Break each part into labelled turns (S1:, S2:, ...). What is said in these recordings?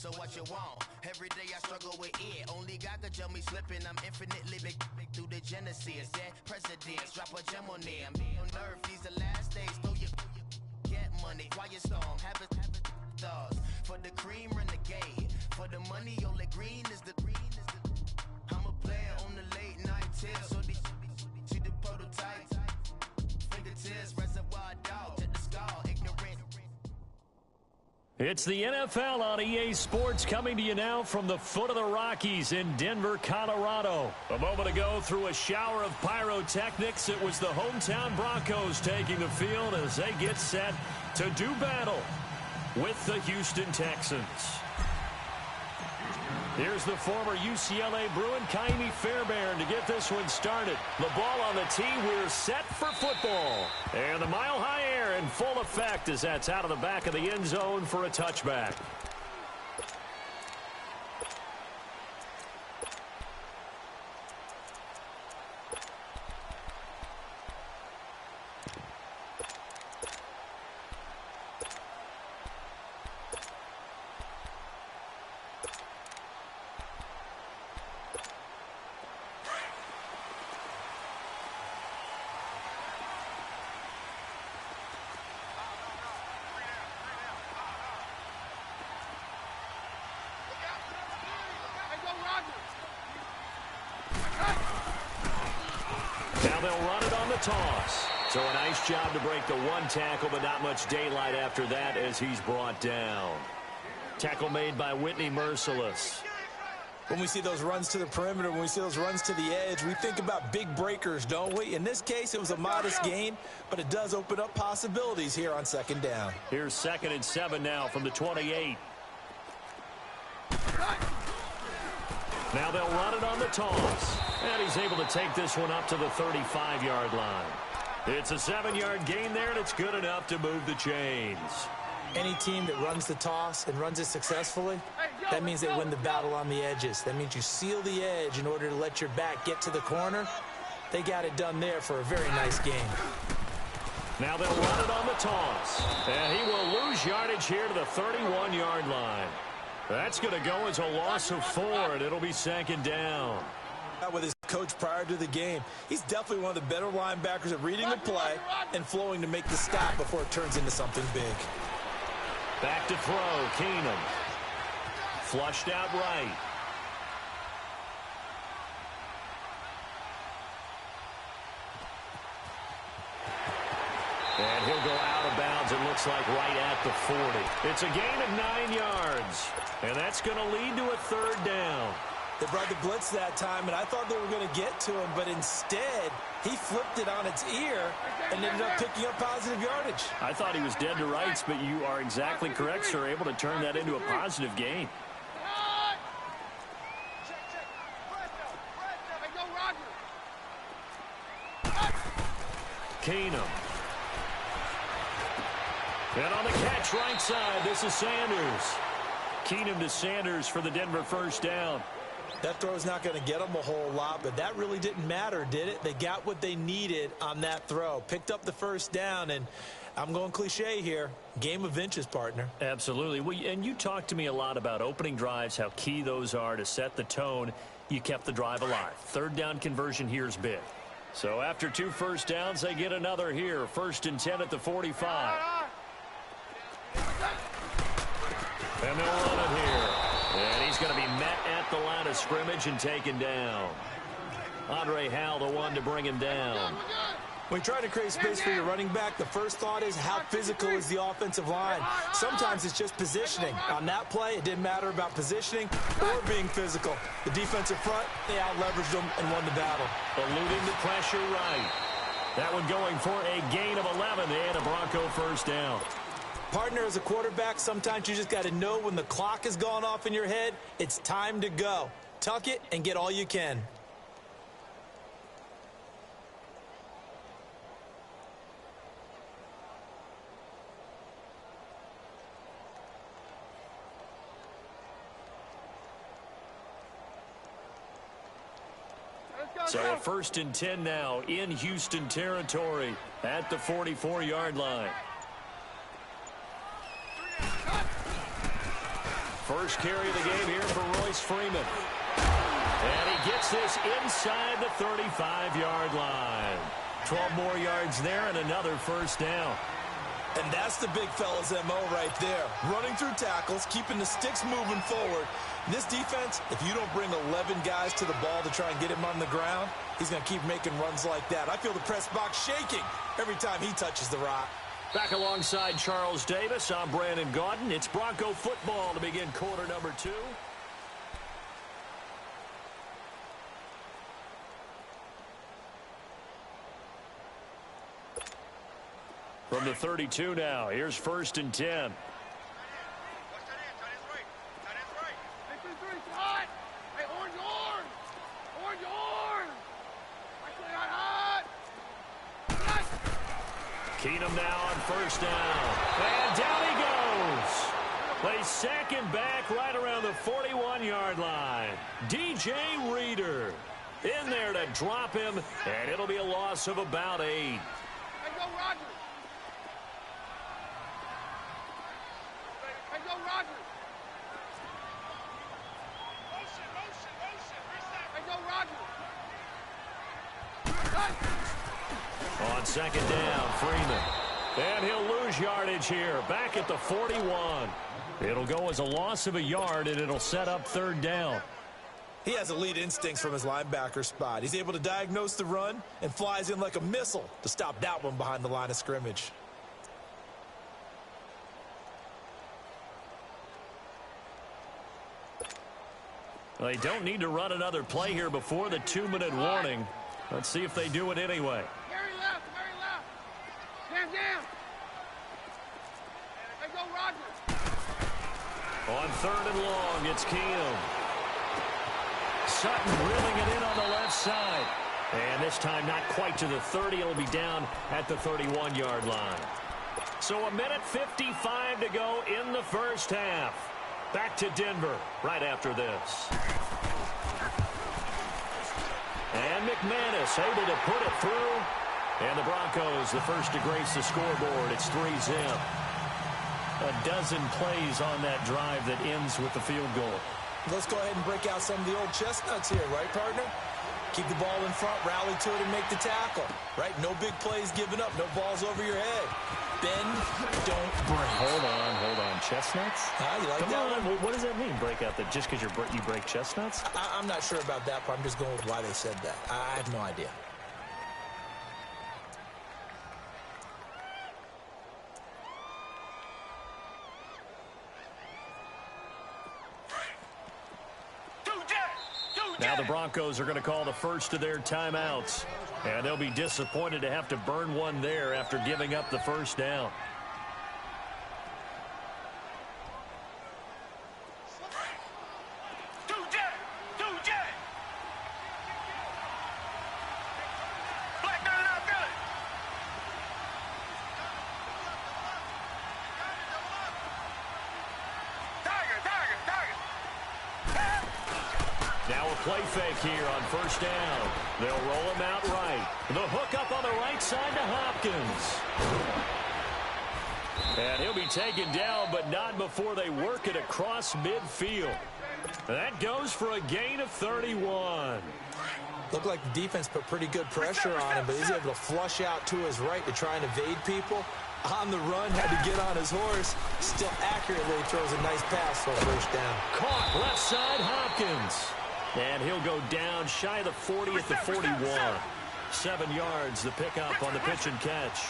S1: So what you want? Every day I struggle with it. Only God could tell me slipping. I'm infinitely big through the genesis. Dead presidents, drop a gem on them. On earth, these the last days. Throw your get money. Quiet storm, have it stars. For the cream, renegade. For the money, only green is the I'm a player on the late night tips. So these see the prototype. Fingertips, reservoir dog. To the skull, ignorant.
S2: It's the NFL on EA Sports coming to you now from the foot of the Rockies in Denver, Colorado. A moment ago, through a shower of pyrotechnics, it was the hometown Broncos taking the field as they get set to do battle with the Houston Texans. Here's the former UCLA Bruin, Kaimi Fairbairn, to get this one started. The ball on the tee. We're set for football. And the mile-high air in full effect as that's out of the back of the end zone for a touchback. Now they'll run it on the toss. So a nice job to break the one tackle, but not much daylight after that as he's brought down. Tackle made by Whitney Merciless.
S3: When we see those runs to the perimeter, when we see those runs to the edge, we think about big breakers, don't we? In this case, it was a modest gain, but it does open up possibilities here on second down.
S2: Here's 2nd and 7 now from the 28. Now they'll run it on the toss. And he's able to take this one up to the 35-yard line. It's a 7-yard gain there, and it's good enough to move the chains.
S3: Any team that runs the toss and runs it successfully, that means they win the battle on the edges. That means you seal the edge in order to let your back get to the corner. They got it done there for a very nice game.
S2: Now they'll run it on the toss. And he will lose yardage here to the 31-yard line. That's going to go as a loss of 4, and it'll be 2nd down.
S3: With his coach prior to the game, he's definitely one of the better linebackers at reading the play and flowing to make the stop before it turns into something big.
S2: Back to throw, Keenum. Flushed out right. And he'll go out of bounds, it looks like right at the 40. It's a gain of 9 yards. And that's going to lead to a 3rd down.
S3: They brought the blitz that time, and I thought they were going to get to him, but instead, he flipped it on its ear and ended up picking up positive yardage.
S2: I thought he was dead to rights, but you are exactly correct, sir. Able to turn that into a positive gain. Keenum. And on the catch right side, this is Sanders. Keenum to Sanders for the Denver 1st down.
S3: That throw's not going to get them a whole lot, but that really didn't matter, did it? They got what they needed on that throw. Picked up the 1st down, and I'm going cliche here. Game of inches, partner.
S2: Absolutely. Well, and you talked to me a lot about opening drives, how key those are to set the tone. You kept the drive alive. 3rd down conversion here is big. So after 2 1st downs, they get another here. 1st and 10 at the 45. And they'll run it here. And he's going to be met at the line of scrimmage and taken down. Andre Howell, the one to bring him down.
S3: When you try to create space for your running back, the first thought is how physical is the offensive line. Sometimes it's just positioning. On that play, it didn't matter about positioning or being physical. The defensive front, they out-leveraged them and won the battle.
S2: Eluding the pressure right. That one going for a gain of 11 and a Bronco 1st down.
S3: Partner, as a quarterback, sometimes you just got to know when the clock has gone off in your head, it's time to go. Tuck it and get all you can.
S2: So a 1st and 10 now in Houston territory at the 44-yard line. First carry of the game here for Royce Freeman. And he gets this inside the 35-yard line. 12 more yards there and another 1st down.
S3: And that's the big fella's MO right there. Running through tackles, keeping the sticks moving forward. In this defense, if you don't bring 11 guys to the ball to try and get him on the ground, he's going to keep making runs like that. I feel the press box shaking every time he touches the rock.
S2: Back alongside Charles Davis, I'm Brandon Gaudin. It's Bronco football to begin quarter number 2. From the 32 now, here's 1st and 10. Keenum now on 1st down. And down he goes. They sack him back right around the 41-yard line. DJ Reader in there to drop him, and it'll be a loss of about 8.
S4: Hey, go Rodgers. Hey, go Rodgers. Motion. Hey, go Rodgers.
S2: On 2nd down, Freeman. And he'll lose yardage here, back at the 41. It'll go as a loss of a yard, and it'll set up 3rd down.
S3: He has elite instincts from his linebacker spot. He's able to diagnose the run and flies in like a missile to stop that one behind the line of scrimmage.
S2: Well, they don't need to run another play here before the 2-minute warning. Let's see if they do it anyway.
S4: Very left. Down. Hey, go Rodgers.
S2: On 3rd and long, it's Keenum. Sutton drilling it in on the left side. And this time not quite to the 30. It'll be down at the 31-yard line. So 1:55 to go in the 1st half. Back to Denver right after this. And McManus able to put it through. And the Broncos, the first to grace the scoreboard. It's 3-zip. A dozen plays on that drive that ends with the field goal.
S3: Let's go ahead and break out some of the old chestnuts here, right, partner? Keep the ball in front, rally to it, and make the tackle, right? No big plays given up, no balls over your head. Bend, don't break.
S2: Hold on. Chestnuts?
S3: You like
S2: Come
S3: that
S2: on.
S3: one?
S2: What does that mean, break out? That just because you break chestnuts?
S3: I'm not sure about that part. I'm just going with why they said that. I have no idea.
S2: Now the Broncos are going to call the first of their timeouts. And they'll be disappointed to have to burn one there after giving up the 1st down. Now a play fake here on 1st down. They'll roll him out right. The hook up on the right side to Hopkins. And he'll be taken down, but not before they work it across midfield. That goes for a gain of 31.
S3: Looked like the defense put pretty good pressure on him, but he's able to flush out to his right to try and evade people. On the run, had to get on his horse. Still accurately throws a nice pass for a 1st down.
S2: Caught left side, Hopkins. And he'll go down shy of the 40 at the 41. 7 yards, the pickup on the pitch and catch.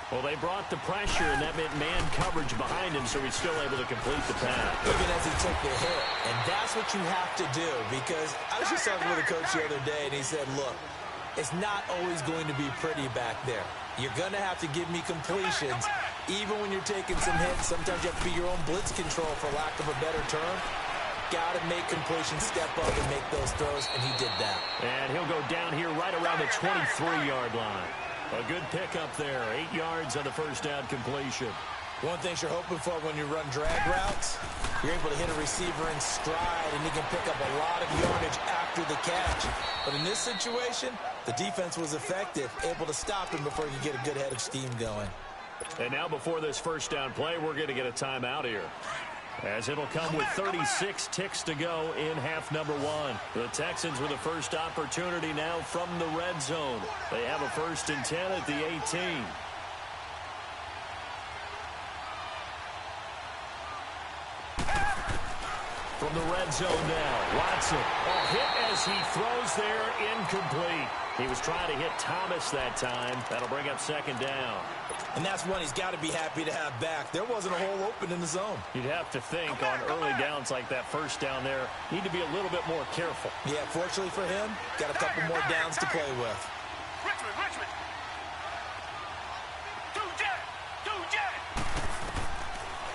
S2: Well, they brought the pressure, and that meant man coverage behind him, so he's still able to complete the pass.
S3: Even as he took the hit. And that's what you have to do, because I was just talking with a coach the other day, and he said, look, it's not always going to be pretty back there. You're going to have to give me completions. Even when you're taking some hits, sometimes you have to be your own blitz control, for lack of a better term. Got to make completions, step up and make those throws, and he did that.
S2: And he'll go down here right around the 23-yard line. A good pickup there, 8 yards on the 1st down completion.
S3: One thing you're hoping for when you run drag routes, you're able to hit a receiver in stride, and he can pick up a lot of yardage after the catch. But in this situation, the defense was effective, able to stop him before you get a good head of steam going.
S2: And now before this first down play, we're going to get a timeout here, as it'll come with 36 ticks to go in half number one. The Texans with a first opportunity now from the red zone. They have a 1st and 10 at the 18. From the red zone now, Watson. A hit as he throws there, incomplete. He was trying to hit Thomas that time. That'll bring up 2nd down.
S3: And that's one he's got to be happy to have back. There wasn't a hole open in the zone.
S2: You'd have to think on early downs like that first down there, need to be a little bit more careful.
S3: Yeah, fortunately for him, got a couple more downs to play with.
S4: Richmond. Do jet.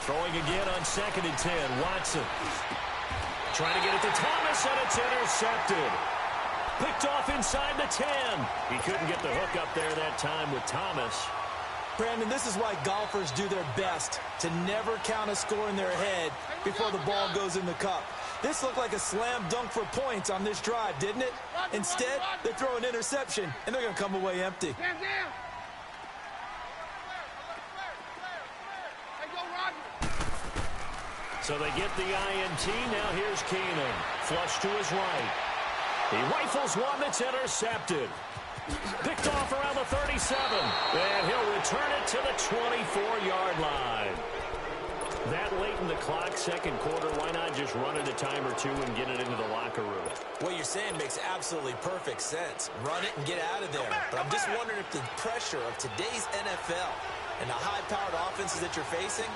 S2: Throwing again on 2nd and 10, Watson. Trying to get it to Thomas, and it's intercepted. Picked off inside the 10. He couldn't get the hook up there that time with Thomas.
S3: Brandon, this is why golfers do their best to never count a score in their head before the ball goes in the cup. This looked like a slam dunk for points on this drive, didn't it? Instead, they throw an interception, and they're going to come away empty.
S4: Stand down. Hey, go, Roger.
S2: So they get the INT. Now here's Keenum. Flush to his right. He rifles one that's intercepted. Picked off around the 37. And he'll return it to the 24-yard line. That late in the clock, 2nd quarter, why not just run it a time or two and get it into the locker room?
S3: What you're saying makes absolutely perfect sense. Run it and get out of there. But I'm just wondering if the pressure of today's NFL and the high-powered offenses that you're facing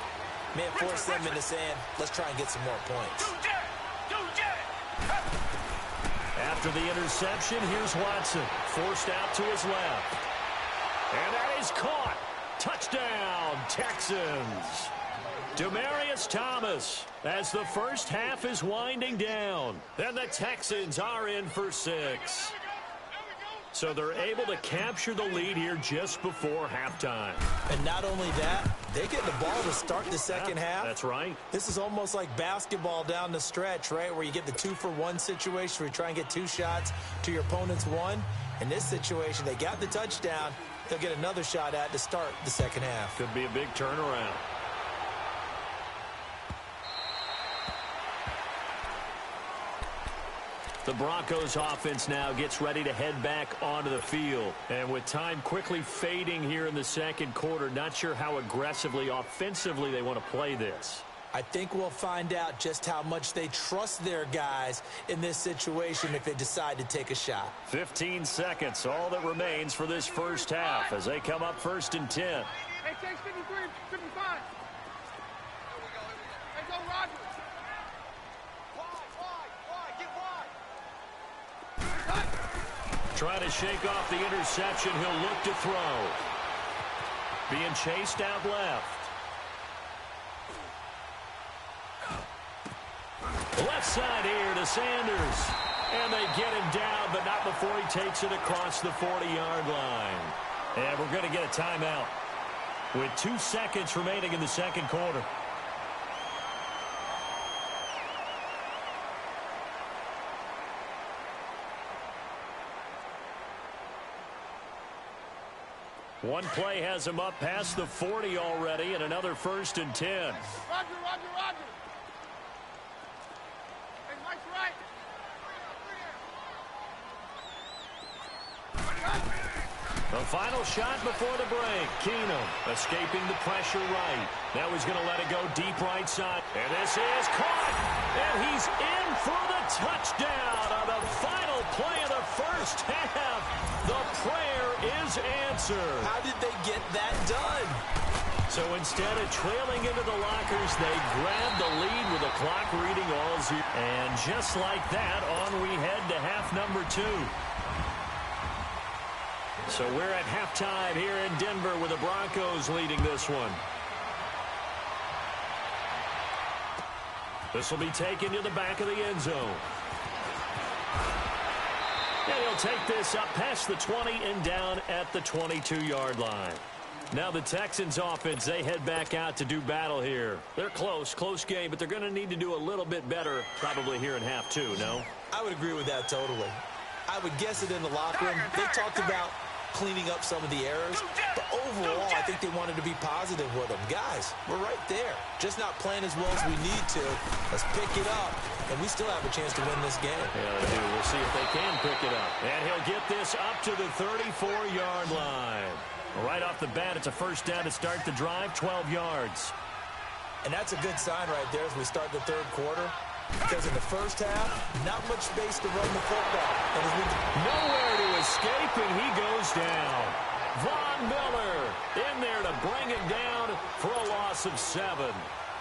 S3: may have forced them into saying, let's try and get some more points.
S4: Do jet.
S2: After the interception, here's Watson. Forced out to his left. And that is caught. Touchdown, Texans. Demaryius Thomas as the first half is winding down. And the Texans are in for 6. So they're able to capture the lead here just before halftime.
S3: And not only that, they get the ball to start the second half.
S2: That's right.
S3: This is almost like basketball down the stretch, right, where you get the 2-for-1 situation where you try and get 2 shots to your opponent's 1. In this situation, they got the touchdown. They'll get another shot at to start the second half.
S2: Could be a big turnaround. The Broncos offense now gets ready to head back onto the field. And with time quickly fading here in the 2nd quarter, not sure how aggressively, offensively they want to play this.
S3: I think we'll find out just how much they trust their guys in this situation if they decide to take a shot.
S2: 15 seconds, all that remains for this first half as they come up 1st and 10.
S4: Hey, takes 53, 55. Here we go. Hey, go, Roger. Wide. Get wide.
S2: Trying to shake off the interception. He'll look to throw. Being chased out left. Left side here to Sanders. And they get him down, but not before he takes it across the 40-yard line. And we're going to get a timeout with 2 seconds remaining in the 2nd quarter. One play has him up past the 40 already, and another 1st and 10.
S4: Roger. Hey, Mike's right.
S2: The final shot before the break. Keenum escaping the pressure right. Now he's going to let it go deep right side. And this is caught. And he's in for the touchdown on the final play of the first half. The prayer is answered.
S3: How did they get that done?
S2: So instead of trailing into the lockers, they grab the lead with the clock reading all 0. And just like that, on we head to half number 2. So we're at halftime here in Denver with the Broncos leading this one. This will be taken to the back of the end zone. And he'll take this up past the 20 and down at the 22-yard line. Now the Texans offense, they head back out to do battle here. They're close game, but they're going to need to do a little bit better probably here in half two, no?
S3: I would agree with that totally. I would guess it in the locker room. They talked about cleaning up some of the errors, but overall, I think they wanted to be positive with them. Guys, we're right there. Just not playing as well as we need to. Let's pick it up, and we still have a chance to win this game.
S2: Yeah, they do. We'll see if they can pick it up. And he'll get this up to the 34-yard line. Right off the bat, it's a first down to start the drive, 12 yards.
S3: And that's a good sign right there as we start the third quarter. Because in the first half, not much space to run the football. And
S2: nowhere to escape, and he goes down. Von Miller in there to bring it down for a loss of 7.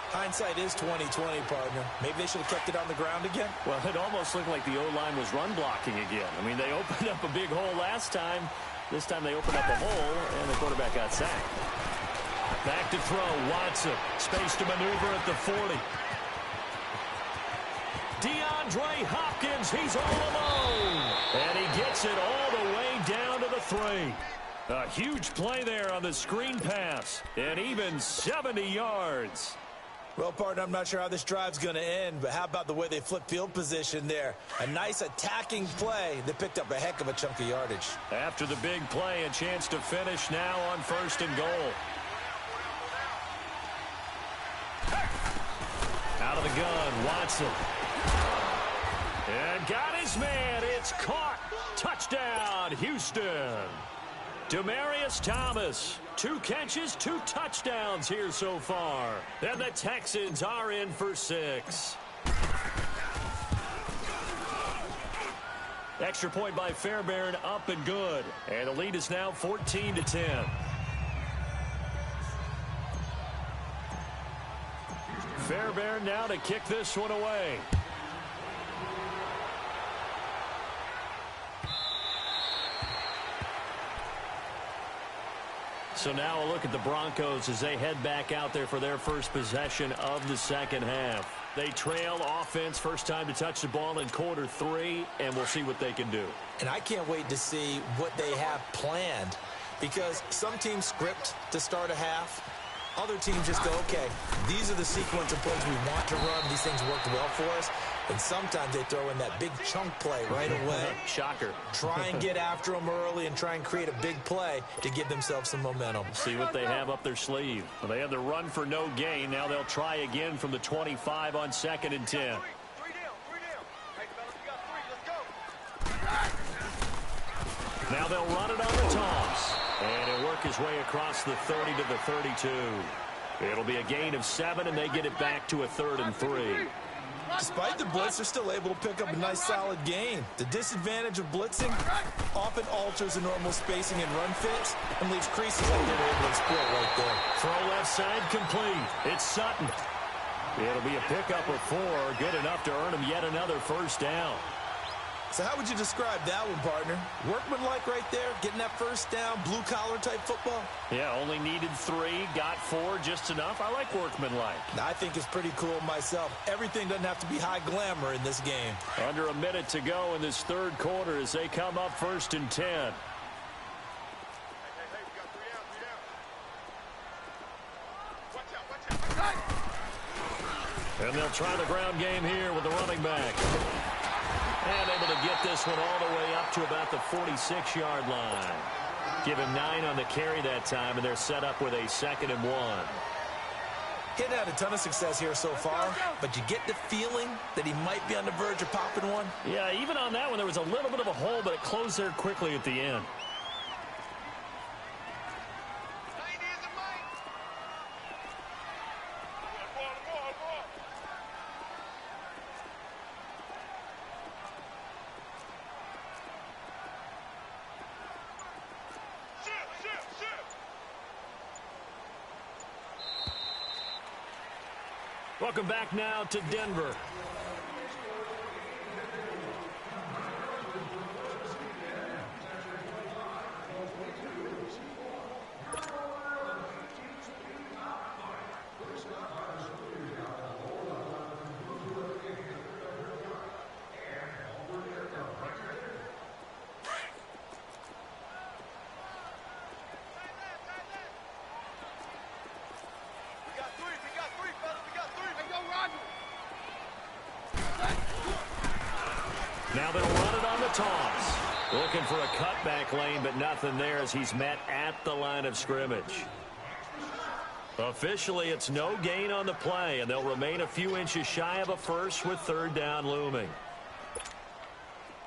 S3: Hindsight is 20/20, partner. Maybe they should have kept it on the ground again.
S2: Well, it almost looked like the O-line was run blocking again. I mean, they opened up a big hole last time. This time they opened up a hole, and the quarterback got sacked. Back to throw, Watson. Space to maneuver at the 40. DeAndre Hopkins, he's all alone. And he gets it all the way down to the 3. A huge play there on the screen pass. And even 70 yards.
S3: Well, partner, I'm not sure how this drive's going to end, but how about the way they flip field position there? A nice attacking play. They picked up a heck of a chunk of yardage.
S2: After the big play, a chance to finish now on 1st and goal. Out of the gun, Watson. And got his man. It's caught. Touchdown, Houston. Demaryius Thomas, 2 catches, 2 touchdowns here so far. And the Texans are in for 6. Extra point by Fairbairn, up and good. And the lead is now 14-10. Fairbairn now to kick this one away. So now a look at the Broncos as they head back out there for their first possession of the second half. They trail offense, first time to touch the ball in quarter 3, and we'll see what they can do.
S3: And I can't wait to see what they have planned, because some teams script to start a half. Other teams just go, okay, these are the sequence of plays we want to run. These things worked well for us. And sometimes they throw in that big chunk play right away.
S2: Shocker.
S3: Try and get after them early and try and create a big play to give themselves some momentum.
S2: See what they have up their sleeve. Well, they had the run for no gain. Now they'll try again from the 25 on 2nd and 10.
S4: 3 down. Hey, fellas, we got 3. Let's go.
S2: Now they'll run it on the toss. And he'll work his way across the 30 to the 32. It'll be a gain of 7, and they get it back to a 3rd and 3.
S3: Despite the blitz, they're still able to pick up a nice solid gain. The disadvantage of blitzing often alters the normal spacing and run fits and leaves creases like they were able to exploit right there.
S2: Throw left side complete. It's Sutton. It'll be a pickup of 4, good enough to earn him yet another first down.
S3: So how would you describe that one, partner? Workmanlike right there, getting that first down, blue-collar type football?
S2: Yeah, only needed 3, got 4, just enough. I like workmanlike.
S3: I think it's pretty cool myself. Everything doesn't have to be high glamour in this game.
S2: Under a minute to go in this third quarter as they come up 1st and 10.
S4: Hey, we got 3 out. Watch out.
S2: And they'll try the ground game here with the running back. And able to get this one all the way up to about the 46-yard line. Give him 9 on the carry that time, and they're set up with a 2nd and 1.
S3: He hadn't had a ton of success here so far, but you get the feeling that he might be on the verge of popping one.
S2: Yeah, even on that one, there was a little bit of a hole, but it closed there quickly at the end. Welcome back now to Denver. Now they'll run it on the toss. Looking for a cutback lane, but nothing there as he's met at the line of scrimmage. Officially, it's no gain on the play, and they'll remain a few inches shy of a first with third down looming.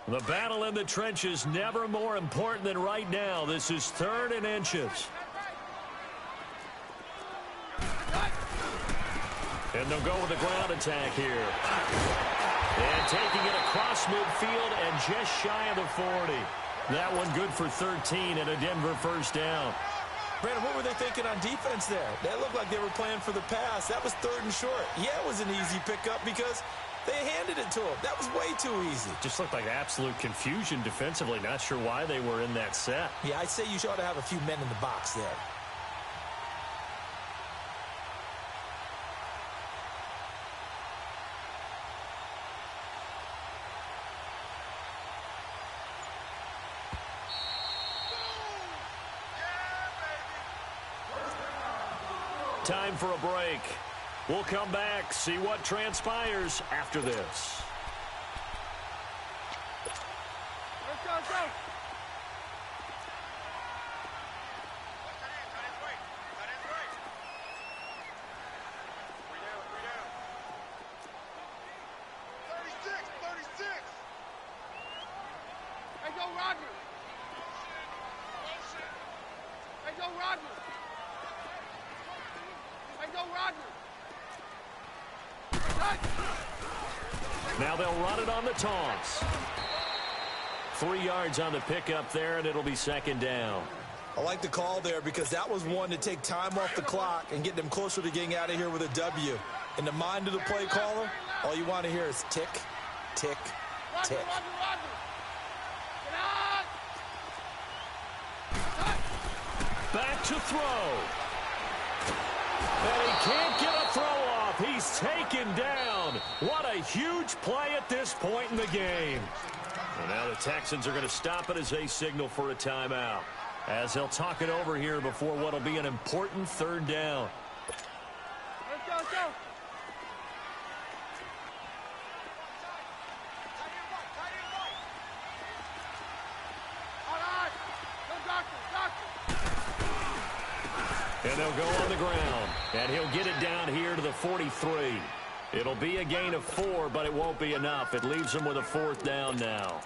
S2: The battle in the trenches never more important than right now. This is third and inches. And they'll go with the ground attack here. And taking it across midfield and just shy of the 40. That one good for 13 and a Denver first down.
S3: Brandon, what were they thinking on defense there? That looked like they were playing for the pass. That was third and short. Yeah, it was an easy pickup because they handed it to him. That was way too easy.
S2: Just looked like absolute confusion defensively. Not sure why they were in that set.
S3: Yeah, I'd say you ought to have a few men in the box there.
S2: Time for a break. We'll come back, see what transpires after this.
S4: Let's go, let's go. Hey, go Roger. Hey, go Roger. Hey, go Roger.
S2: Now they'll run it on the toss. 3 yards on the pickup there, and it'll be second down.
S3: I like the call there because that was one to take time off the clock and get them closer to getting out of here with a W. In the mind of the play caller, all you want to hear is tick, tick, tick.
S2: Back to throw. And he can't get a throw off. He's taken down. What a huge play at this point in the game. And now the Texans are going to stop it as they signal for a timeout, as they'll talk it over here before what will be an important third down.
S4: Let's go, let's go. All right. Go, doctor.
S2: And they'll go on the ground, and he'll get it down here to the 43. It'll be a gain of 4, but it won't be enough. It leaves them with a fourth down now.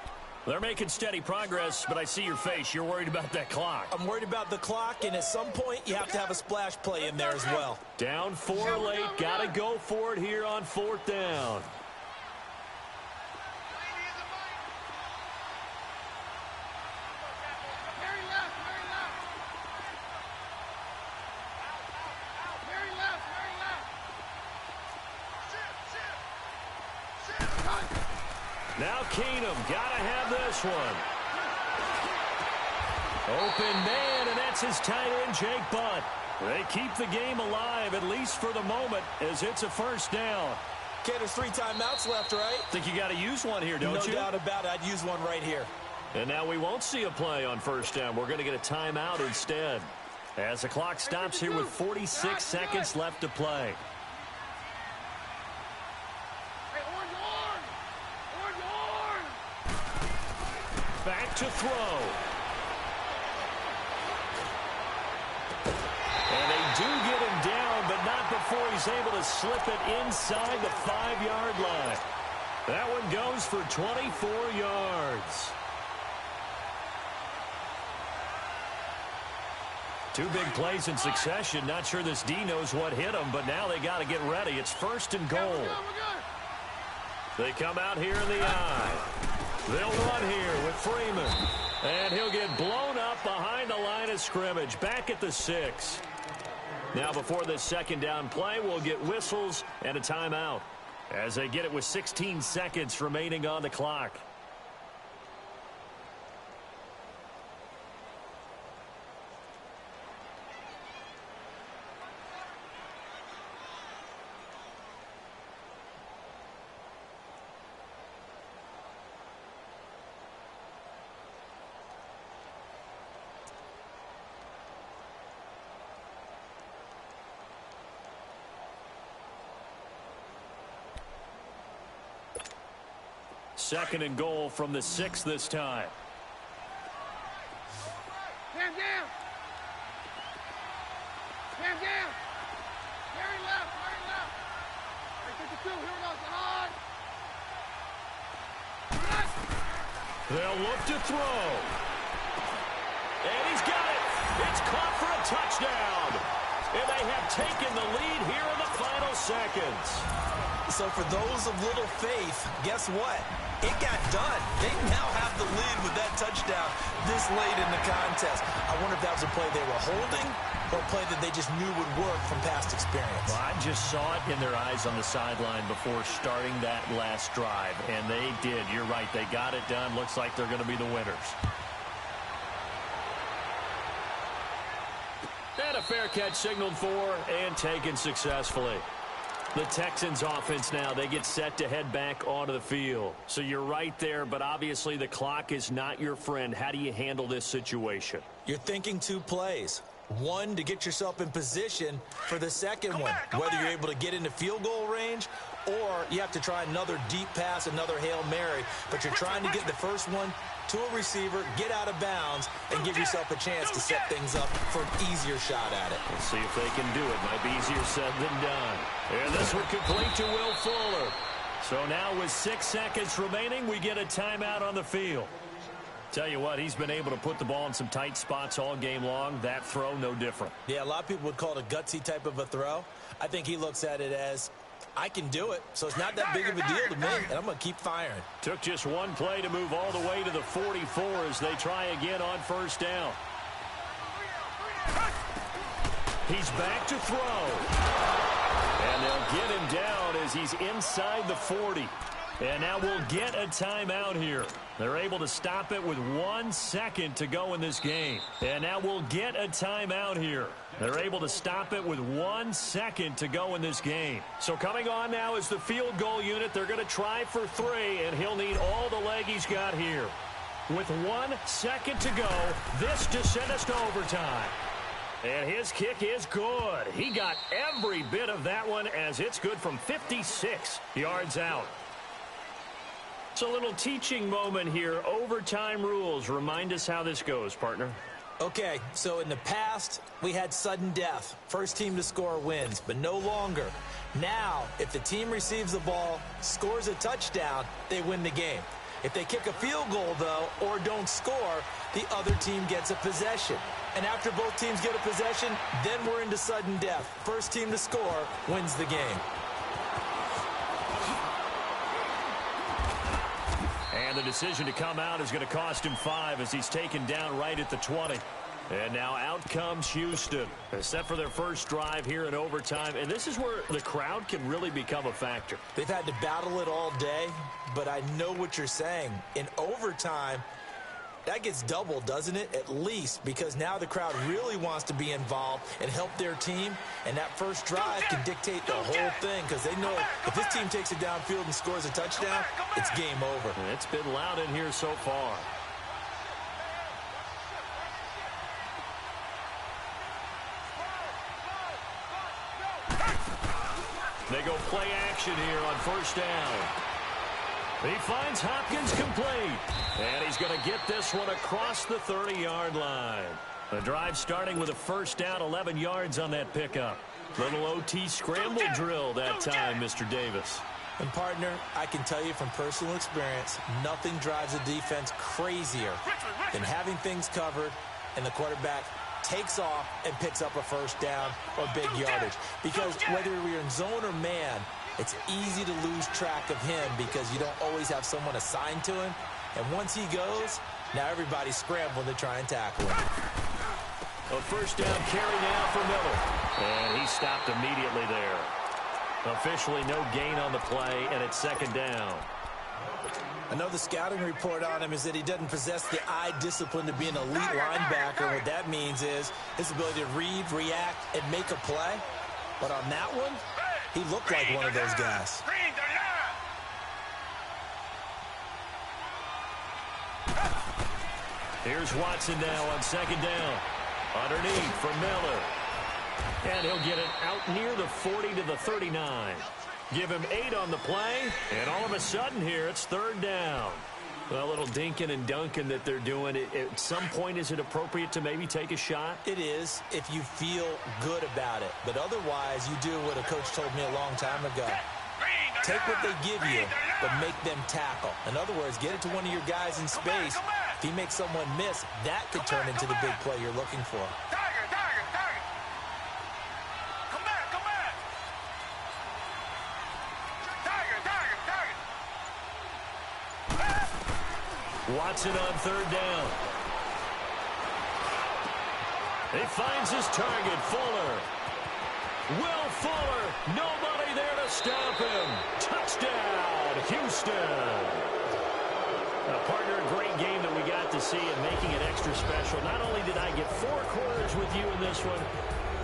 S2: They're making steady progress, but I see your face. You're worried about that clock.
S3: I'm worried about the clock, and at some point, you have to have a splash play in there as well.
S2: Down 4 late. Got to go for it here on fourth down. Now Keenum got to have this one. Open man, and that's his tight end, Jake Butt. They keep the game alive, at least for the moment, as it's a first down.
S3: Okay, there's 3 timeouts left, right?
S2: Think you got to use one here, don't you?
S3: No doubt about it. I'd use one right here.
S2: And now we won't see a play on first down. We're going to get a timeout instead, as the clock stops here with 46 seconds left to play. Back to throw. And they do get him down, but not before he's able to slip it inside the 5-yard line. That one goes for 24 yards. 2 big plays in succession. Not sure this D knows what hit him, but now they got to get ready. It's first and goal. They come out here in the I. They'll run here with Freeman. And he'll get blown up behind the line of scrimmage. Back at the 6. Now before this second down play, we'll get whistles and a timeout, as they get it with 16 seconds remaining on the clock. 2nd and goal from the 6 this time.
S4: Jam, jam. Jam, jam. Carry left, carry left. Right, 52, here we go, it's on.
S2: They'll look to throw. And he's got it. It's caught for a touchdown. And they have taken the lead here in the final seconds.
S3: So for those of little faith, guess what? It got done. They now have the lead with that touchdown this late in the contest. I wonder if that was a play they were holding or a play that they just knew would work from past experience.
S2: Well, I just saw it in their eyes on the sideline before starting that last drive, and they did. You're right. They got it done. Looks like they're going to be the winners. And a fair catch signaled for and taken successfully. The Texans offense now, they get set to head back onto the field. So you're right there, but obviously the clock is not your friend. How do you handle this situation?
S3: You're thinking 2 plays. One, to get yourself in position for the second one, whether you're able to get into field goal range or you have to try another deep pass, another Hail Mary, but you're trying to get the first one to a receiver, get out of bounds, and give yourself a chance to set things up for an easier shot at it.
S2: We'll see if they can do it. Might be easier said than done. And this one complete to Will Fuller. So now with 6 seconds remaining, we get a timeout on the field. Tell you what, he's been able to put the ball in some tight spots all game long. That throw, no different.
S3: Yeah, a lot of people would call it a gutsy type of a throw. I think he looks at it as, I can do it, so it's not that big of a deal to me, and I'm going to keep firing.
S2: Took just one play to move all the way to the 44 as they try again on first down. He's back to throw. And they'll get him down as he's inside the 40. And now we'll get a timeout here. They're able to stop it with 1 second to go in this game. And now we'll get a timeout here. They're able to stop it with 1 second to go in this game. So coming on now is the field goal unit. They're going to try for 3, and he'll need all the leg he's got here. With 1 second to go, this to send us to overtime. And his kick is good. He got every bit of that one as it's good from 56 yards out. It's a little teaching moment here. Overtime rules. Remind us how this goes, partner.
S3: Okay, so in the past, we had sudden death. First team to score wins, but no longer. Now, if the team receives the ball, scores a touchdown, they win the game. If they kick a field goal, though, or don't score, the other team gets a possession. And after both teams get a possession, then we're into sudden death. First team to score wins the game.
S2: And the decision to come out is going to cost him 5 as he's taken down right at the 20. And now out comes Houston. They're set for their first drive here in overtime. And this is where the crowd can really become a factor.
S3: They've had to battle it all day, but I know what you're saying. In overtime, that gets doubled, doesn't it? At least, because now the crowd really wants to be involved and help their team. And that first drive can dictate the whole thing because they know if this team takes it downfield and scores a touchdown, it's game over.
S2: And it's been loud in here so far. They go play action here on first down. He finds Hopkins complete. And he's going to get this one across the 30-yard line. The drive starting with a first down, 11 yards on that pickup. Little OT scramble drill that time, Mr. Davis.
S3: And, partner, I can tell you from personal experience, nothing drives a defense crazier than having things covered and the quarterback takes off and picks up a first down or big yardage. Because whether you're in zone or man, it's easy to lose track of him because you don't always have someone assigned to him. And once he goes, now everybody's scrambling to try and tackle him.
S2: A first down carry now for Miller. And he stopped immediately there. Officially no gain on the play, and it's second down.
S3: I know the scouting report on him is that he doesn't possess the eye discipline to be an elite linebacker. What that means is his ability to read, react, and make a play. But on that one, he looked like one of those guys.
S2: Here's Watson now on second down. Underneath for Miller. And he'll get it out near the 40 to the 39. Give him 8 on the play, and all of a sudden here, it's 3rd down. A little dinking and dunking that they're doing. At some point, is it appropriate to maybe take a shot?
S3: It is, if you feel good about it. But otherwise, you do what a coach told me a long time ago. Take what they give you, but make them tackle. In other words, get it to one of your guys in space. If he makes someone miss, that could turn into the big play you're looking for.
S2: Watson on 3rd down. He finds his target, Fuller. Will Fuller, nobody there to stop him. Touchdown, Houston. Now, partner, a great game that we got to see and making it extra special. Not only did I get 4 quarters with you in this one,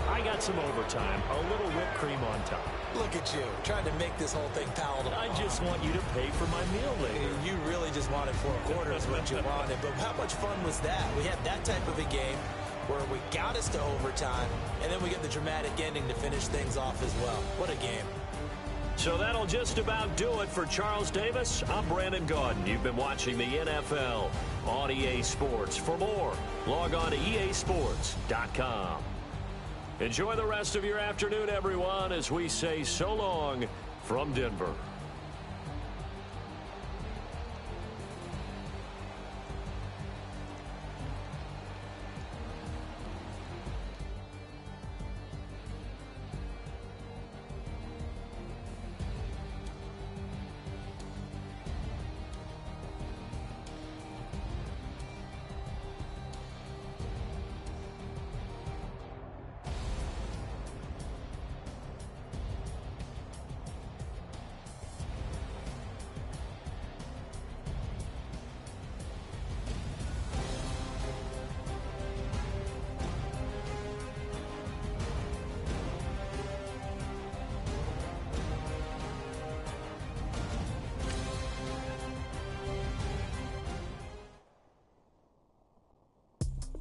S2: I got some overtime, a little whipped cream on top.
S3: Look at you, trying to make this whole thing palatable.
S2: I just want you to pay for my meal later.
S3: You really just wanted 4 quarters, what you wanted. But how much fun was that? We had that type of a game where we got us to overtime, and then we get the dramatic ending to finish things off as well. What a game.
S2: So that'll just about do it for Charles Davis. I'm Brandon Gaudin. You've been watching the NFL on EA Sports. For more, log on to easports.com. Enjoy the rest of your afternoon, everyone, as we say so long from Denver.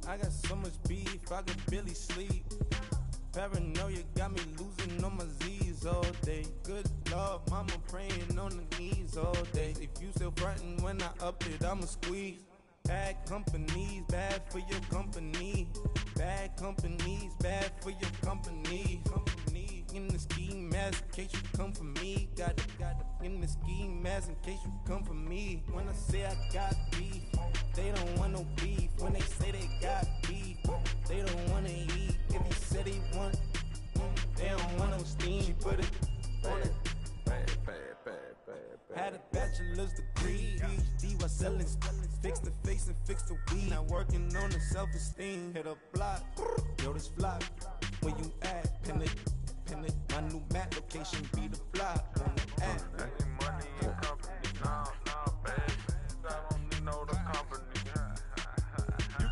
S5: I got so much beef, I could barely sleep. Paranoia got me losing on my Z's all day. Good Lord, mama praying on the knees all day. If you still frontin' when I up it, I'ma squeeze. Bad companies, bad for your company. Bad companies, bad for your company. In the ski mask, in case you come for me. Got it in the ski mask, in case you come for me. When I say I got beef, they don't want no beef. When they say they got beef, they don't wanna eat. If you said they want, they don't want no steam. She put it on it. Had a bachelor's degree, PhD while selling. Fix the face and fix the weed. Now working on the self-esteem. Hit a block, yo this flop. Where you at? Pin it. My new map location be the block on the app.
S6: Money in company, no, baby. I don't need no the company.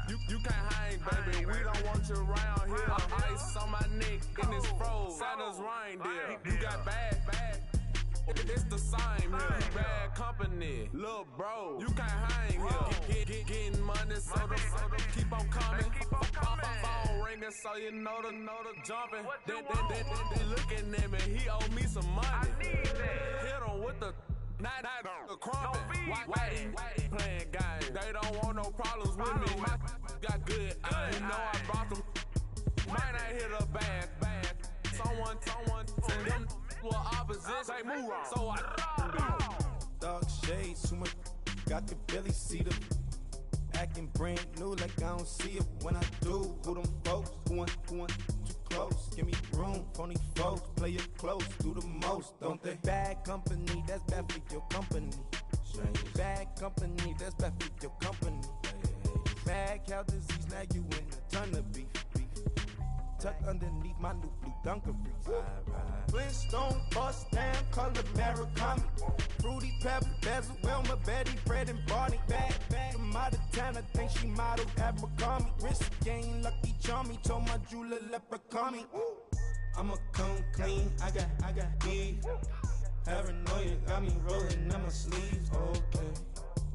S6: You can't hang, baby. We don't want you around here. Ice on my neck in this froze. Santa's reindeer. You got bad. It's the same here. You bad company, little bro. You can't hang here. Getting money, so the keep on coming. Phone ringing, so you know the jumping. They looking at me. He owe me some money. Hit him with the not the crumping. Whitey playing games. They don't want no problems with me. Got good. You know I brought them. Might not hit a bad. Someone send them. Well, opposition, move on. So I
S5: Dark shades, too much. I could barely see them. Acting brand new, like I don't see it when I do. Who them folks? Who want too close? Give me room, phony folks. Play it close, do the most, don't they? Bad company, that's bad for your company. Bad company, that's bad for your company. Bad cow disease, now you in a ton of beef. Tuck underneath my new blue Dunkaroos. Flintstone bust down, color Murakami. Fruity pepper, Basil, Wilma, Betty, Fred, and Barney. Bad from out of town, I think she modeled Abercrombie. Wrist game, lucky charmy, told my jeweler leprechaun me. I'ma come clean, I got beef. Paranoia got me rolling in my sleeves. Okay,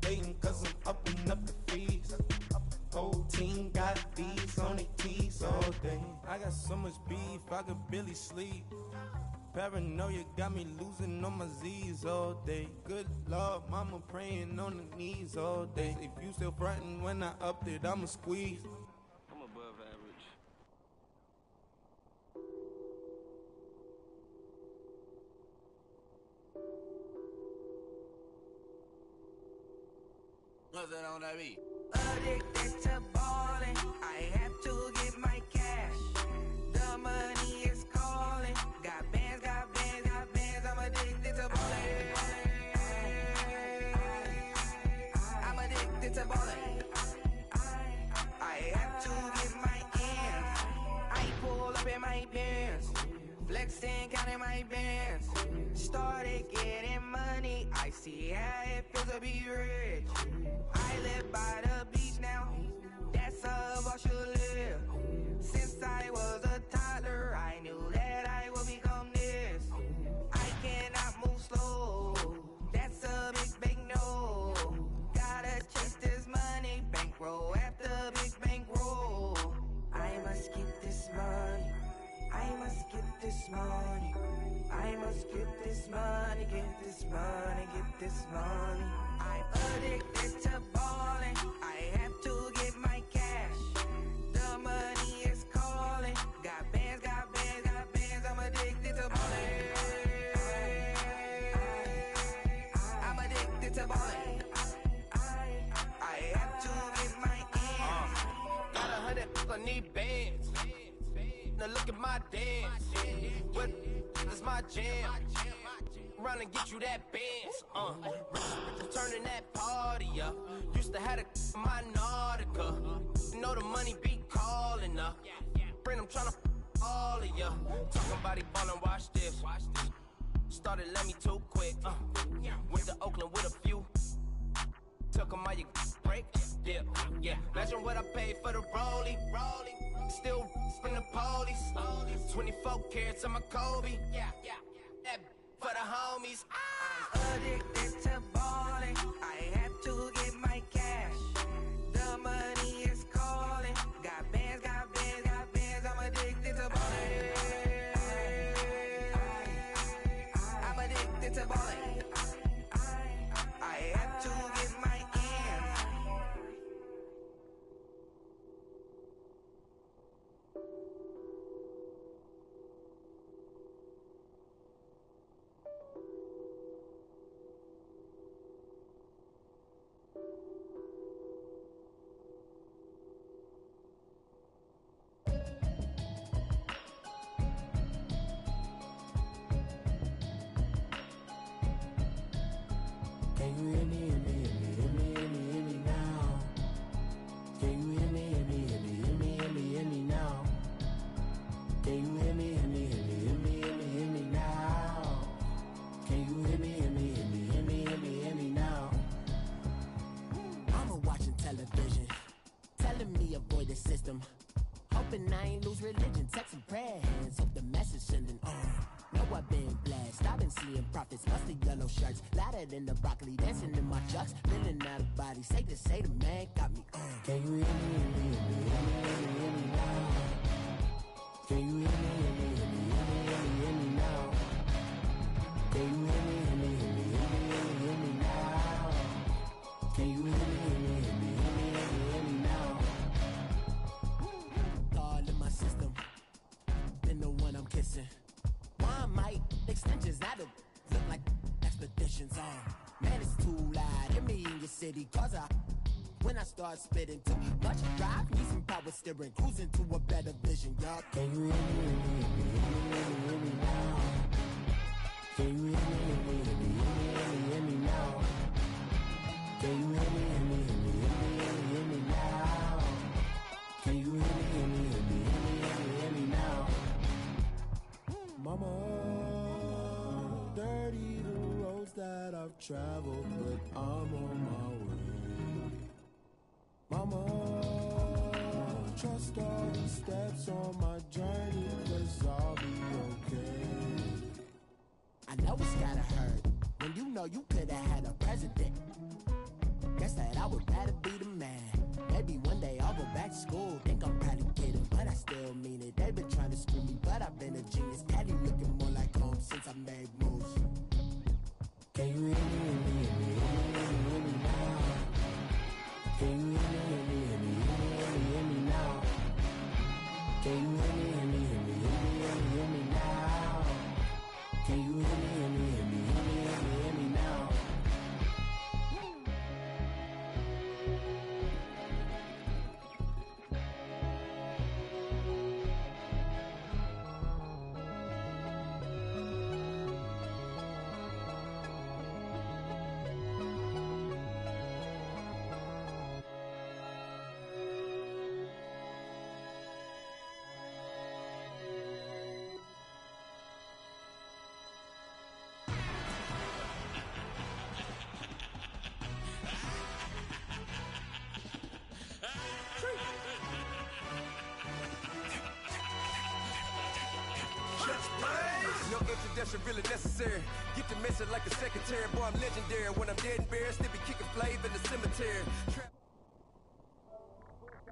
S5: hating cause I'm upping up the fees. Whole team got these on their tees. X all day. I got so much beef, I could barely sleep. Paranoia got me losing on my Z's all day. Good Lord, mama praying on the knees all day. If you still frontin' when I upped it, I'ma squeeze.
S6: I'm above average.
S1: What's that on that beat?
S7: Addicted to ballin', I have to get my cash. The money is calling. Got bands, got bands, got bands. I'm addicted to ballin'. I'm addicted to ballin'. I have to get my ends. I pull up in my pants, flexing, counting my bands. Started getting money. I see how it feels to be rich. I live by the beach now. That's how I should live. Since I was a toddler, I knew that I would become this. I cannot move slow. That's a big no. Gotta chase this money, bankroll after big bankroll. I must get this money. I must get this money. I must get this money, get this money, get this money. I'm addicted to ballin'. I have to get my cash. The money is calling. Got bands, got bands, got bands. I'm addicted to ballin'. I'm addicted to ballin'. I have to get my ends.
S1: Got 100, I need bands. Now look at my dance. What is my jam? Run and get you that bands. Turning that party up. Used to have a my Nautica. You know the money be calling up. Friend, I'm tryna all of ya. Talking about it ballin', watch this. Started let me too quick. Went to Oakland with a few. Took 'em all you break. Dip. Yeah. Imagine what I paid for the rollie. Still in the police. 24 carats on my Kobe. That for the homies.
S7: I'm addicted to ballin'. I have to get my cash. The money is calling. Got bands, got bands, got bands. I'm addicted to ballin'. I'm addicted to ballin'. I have to get my ends.
S5: Can you hear me, hear me, hear me, hear me, hear me, hear me now? Can you hear me, hear me, hear me, hear me, hear me, hear me now? Can you hear me, hear me, hear me, hear me, hear me, hear me now? Can you hear me, hear me, hear me, hear me, hear me, hear me now?
S8: Mama watching television, telling me avoid the system. Hoping I ain't lose religion, texting prayer hands, hope the message sending on. Know I've been blessed, I've been seeing prophets, mustard yellow shirts, louder than the broccoli, dancing in my chucks, feeling out of body, safe to say the man got me on.
S5: Can you hear me, hear me, hear me, hear me, hear me, hear me now? Can you hear me, hear me, hear me, hear me, hear me, hear me now? Can you hear me, hear me, hear me, hear me, hear me, hear me now? Can you hear me, hear me, hear me, hear me, hear me, hear me now?
S8: All in my system, been the one I'm kissing. One might extensions that'll look like expeditions on. Man, it's too loud. Hear me in your city, cause when I start spitting too much drive, need some power steering, cruising to a better vision, y'all.
S5: Can you hear me, hear me, hear me, hear me, hear me, hear me now? Can you hear me, hear me, hear me, hear me, hear me, hear me now? Can you hear me, hear me, hear me, hear me, hear me, hear me now? Can you hear me, hear me, hear me, hear me, hear me, hear me now? Mama, dirty the roads that I've traveled, but I'm on my way. Mama, trust all the steps on my journey, 'cause I'll be okay.
S8: I know it's gotta hurt when you know you could've had a president. Guess that I would rather be the man. Maybe one day I'll go back to school, think I'm probably kidding, but I still Can you hear me, hear me, hear me, hear me, hear me, hear me now? Can you hear me, hear me, hear me, hear me, hear me, hear me now?
S9: No introduction really necessary. Get the message like a secretary. Boy, I'm legendary. When I'm dead and buried, still be kicking flav in the cemetery.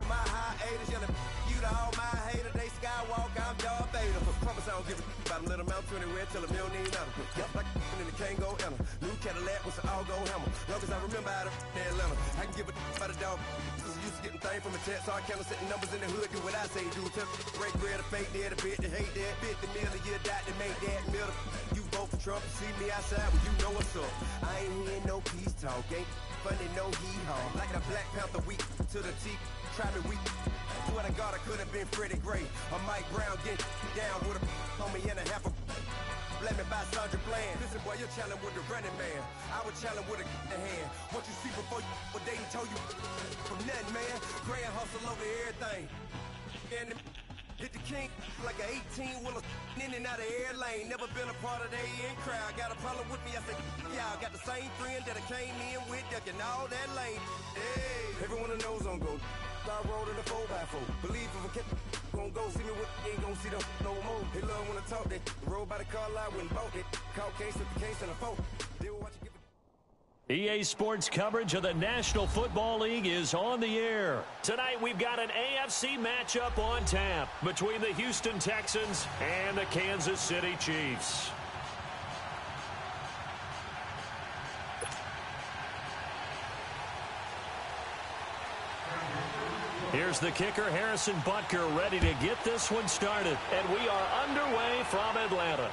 S9: My hiatus, yelling you to all my haters. They skywalk, I'm Darth Vader. Promise I don't give a about them. Let them out anywhere, tell them you don't need nothing. Yep, like in the Kango enter. New Cadillac with an all-gold hammer. Long as I remember out of Atlanta, I can give a about a dog. Used to getting things from a text, so I can't setting numbers in the hood. Do what I say, do. Tell break bread, a fake there, the bit, the hate that. 50 million, you die to make that middle. You vote for Trump, see me outside, well, you know what's up. I ain't hearing no peace talk, ain't funny, no hee-haw. Like the Black Panther week to the teeth. Try me weak. Swear to God, I could have been Freddie Gray or Mike Brown getting down with a on me and a half a let me buy Sandra Bland. Listen, boy, you're challenging with the running man. I would challenge with a hand. What you see before you what they told you from nothing, man. Grand hustle over everything. And hit the king like an 18-wheeler in and out of air lane. Never been a part of the in crowd. Got a problem with me, I said, y'all got the same friend that I came in with, ducking all that lane. Hey, everyone knows on go. I rode in a 4x4. Believe if I kept gon' go see me with ain't gon' see them no more. They love when I talk that. Rode by the car lot when bought it. Caught case with the case and a phone. They will watch you give it.
S2: EA Sports coverage of the National Football League is on the air. Tonight we've got an AFC matchup on tap between the Houston Texans and the Kansas City Chiefs. Here's the kicker, Harrison Butker, ready to get this one started. And we are underway from Atlanta.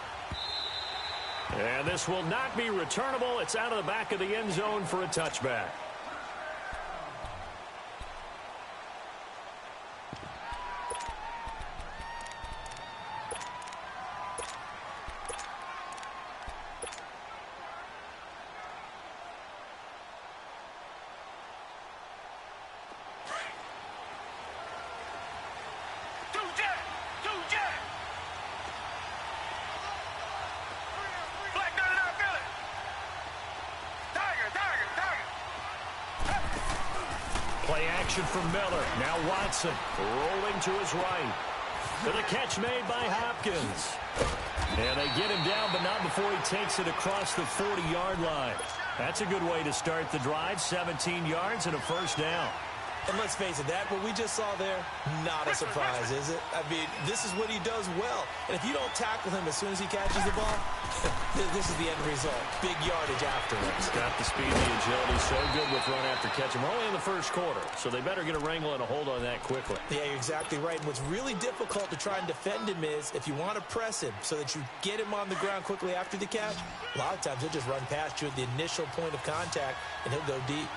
S2: And this will not be returnable. It's out of the back of the end zone for a touchback. Play action from Miller. Now Watson rolling to his right. To the catch made by Hopkins. And they get him down, but not before he takes it across the 40-yard line. That's a good way to start the drive. 17 yards and a first down.
S3: And let's face it, that what we just saw there, not a surprise, is it? I mean, this is what he does well. And if you don't tackle him as soon as he catches the ball, this is the end result. Big yardage afterwards.
S2: He's got the speed and the agility, so good with run after catch. We're only in the first quarter, so they better get a wrangle and a hold on that quickly.
S3: Yeah, you're exactly right. And what's really difficult to try and defend him is if you want to press him so that you get him on the ground quickly after the catch, a lot of times he'll just run past you at the initial point of contact, and he'll go deep.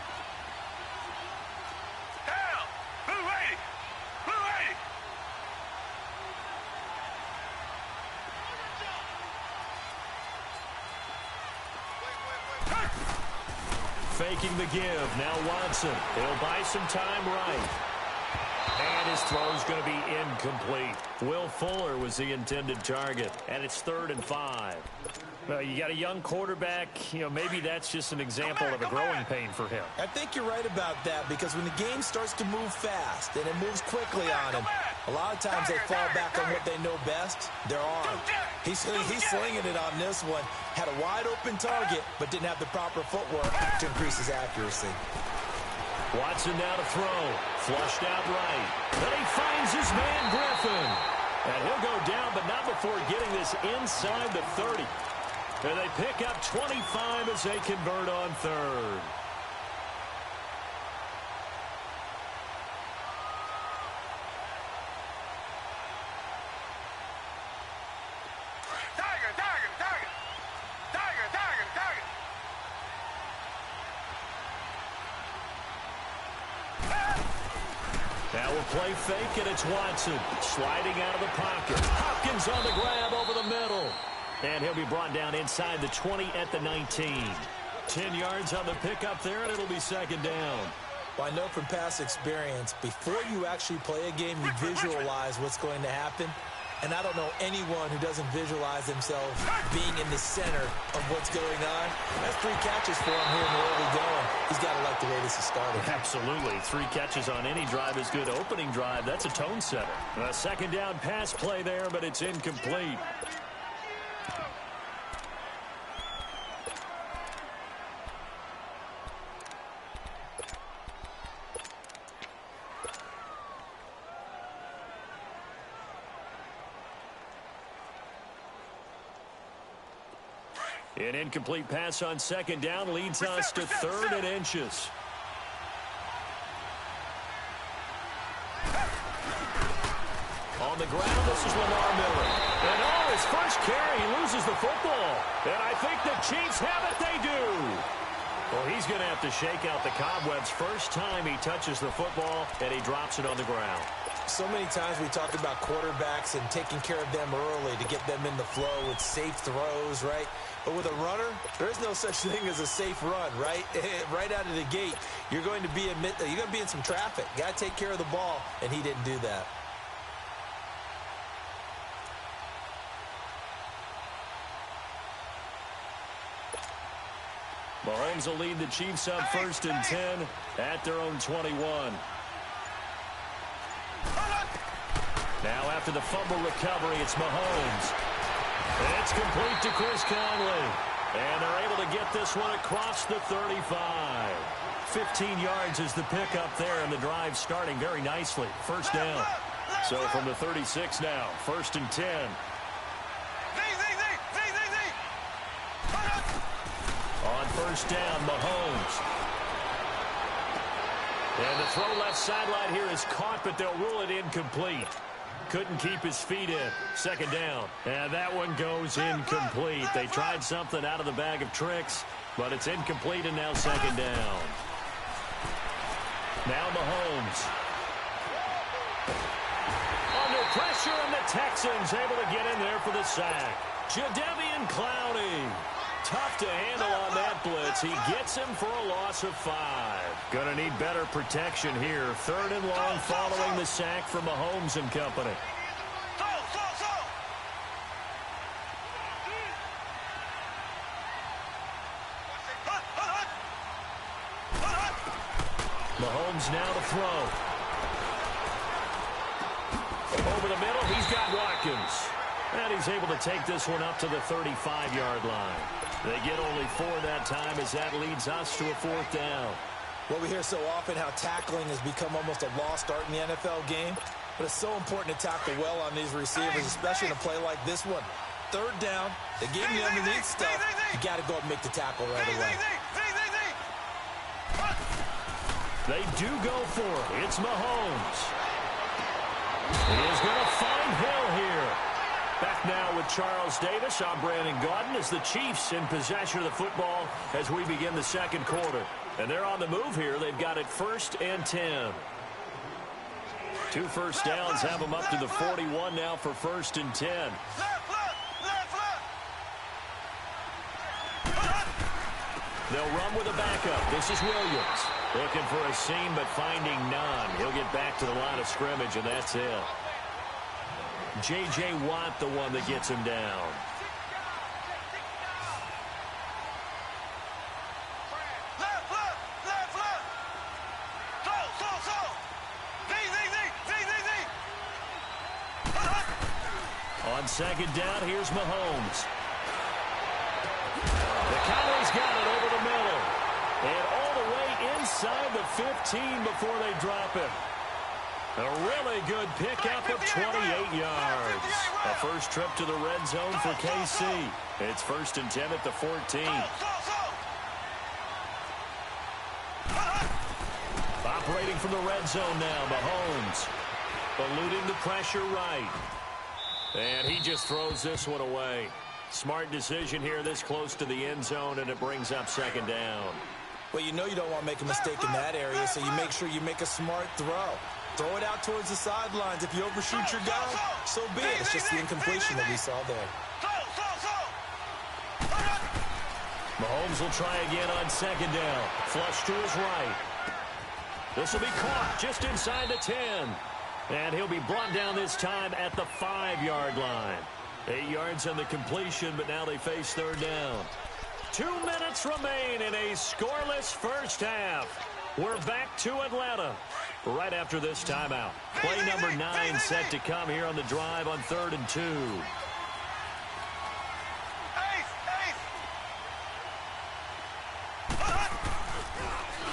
S2: Faking the give. Now Watson. He'll buy some time right. And his throw's going to be incomplete. Will Fuller was the intended target. And it's 3rd and 5. You got a young quarterback. Maybe that's just an example of a growing pain for him.
S3: I think you're right about that because when the game starts to move fast and it moves quickly on him, a lot of times they fall back on what they know best, their arm. He's slinging it on this one. Had a wide open target, but didn't have the proper footwork to increase his accuracy.
S2: Watson now to throw. Flushed out right. Then he finds his man Griffin. And he'll go down, but not before getting this inside the 30. And they pick up 25 as they convert on 3rd. Now we'll play fake, and it's Watson sliding out of the pocket. Hopkins on the grab over the middle. And he'll be brought down inside the 20 at the 19. 10 yards on the pickup there, and it'll be second down.
S3: Well, I know from past experience, before you actually play a game, you visualize what's going to happen. And I don't know anyone who doesn't visualize themselves being in the center of what's going on. That's 3 catches for him here in the early going. He's got to like the way this is started.
S2: Absolutely. 3 catches on any drive is good. Opening drive, that's a tone setter. A second down pass play there, but it's incomplete. An incomplete pass on second down leads us to 3rd and inches. On the ground, this is Lamar Miller. And his first carry, he loses the football. And I think the Chiefs have it. They do. Well, he's going to have to shake out the cobwebs first time he touches the football, and he drops it on the ground.
S3: So many times we talk about quarterbacks and taking care of them early to get them in the flow with safe throws, right? But with a runner, there is no such thing as a safe run, right? Right out of the gate, you're going to be in some traffic. Got to take care of the ball, and he didn't do that.
S2: Mahomes will lead the Chiefs up 1st and 10 at their own 21. Now after the fumble recovery, it's Mahomes. It's complete to Chris Conley. And they're able to get this one across the 35. 15 yards is the pickup there, and the drive starting very nicely. First down. So from the 36 now, 1st and 10. On first down, Mahomes. And the throw left sideline here is caught, but they'll rule it incomplete. Couldn't keep his feet in. Second down. And that one goes incomplete. They tried something out of the bag of tricks, but it's incomplete, and now second down. Now Mahomes. Under pressure, and the Texans able to get in there for the sack. Jadeveon Clowney. Tough to handle on that blitz. He gets him for a loss of 5. Gonna need better protection here. 3rd and long following the sack from Mahomes and company. Mahomes now to throw. Over the middle, he's got Watkins. And he's able to take this one up to the 35-yard line. They get only 4 that time as that leads us to a 4th down.
S3: Well, we hear so often how tackling has become almost a lost art in the NFL game. But it's so important to tackle well on these receivers, especially in a play like this one. 3rd down, they gave you underneath stuff. You got to go and make the tackle right away.
S2: They do go for it. It's Mahomes. He is going to find Hill here. Back now with Charles Davis. I'm Brandon Gaudin as the Chiefs in possession of the football as we begin the second quarter. And they're on the move here. They've got it 1st and 10. 2 first downs have them up to the 41 now for 1st and 10. They'll run with a backup. This is Williams. Looking for a seam but finding none. He'll get back to the line of scrimmage, and that's it. J.J. Watt, the one that gets him down. On second down, here's Mahomes. The Cowboys got it over the middle. And all the way inside the 15 before they drop it. A really good pickup of 28 yards. A first trip to the red zone for KC. It's 1st and 10 at the 14. Operating from the red zone now, Mahomes. Eluding the pressure right. And he just throws this one away. Smart decision here this close to the end zone, and it brings up second down.
S3: Well, you know you don't want to make a mistake in that area, so you make sure you make a smart throw. Throw it out towards the sidelines. If you overshoot your guy, so be it. It's just the incompletion that we saw there.
S2: Mahomes will try again on second down. Flush to his right. This will be caught just inside the 10. And he'll be brought down this time at the 5-yard line. 8 yards on the completion, but now they face third down. 2 minutes remain in a scoreless first half. We're back to Atlanta right after this timeout. Play number 9 set to come here on the drive on 3rd and 2.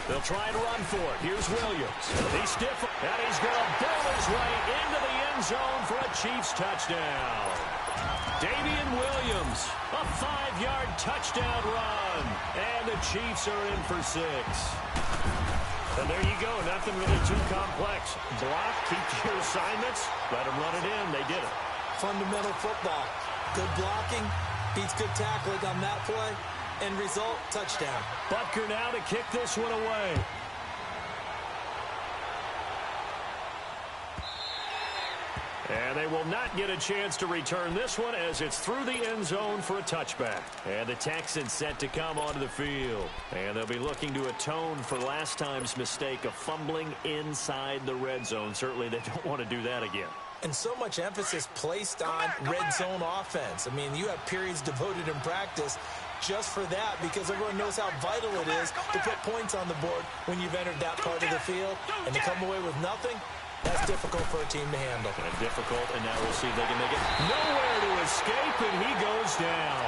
S2: They'll try and run for it. Here's Williams. He's stiff, and he's going to bowl his way into the end zone for a Chiefs touchdown. Damian Williams, a 5-yard touchdown run, and the Chiefs are in for 6. And there you go. Nothing really too complex. Block, keep your assignments, let them run it in. They did it.
S3: Fundamental football. Good blocking, beats good tackling on that play. End result, touchdown.
S2: Butker now to kick this one away. And they will not get a chance to return this one as it's through the end zone for a touchback. And the Texans set to come onto the field. And they'll be looking to atone for last time's mistake of fumbling inside the red zone. Certainly they don't want to do that again.
S3: And so much emphasis placed on red zone offense. I mean, you have periods devoted in practice just for that because everyone knows how vital it is to put points on the board when you've entered that part of the field. And to come away with nothing, that's difficult for a team to handle.
S2: And difficult, and now we'll see if they can make it. Nowhere to escape, and he goes down.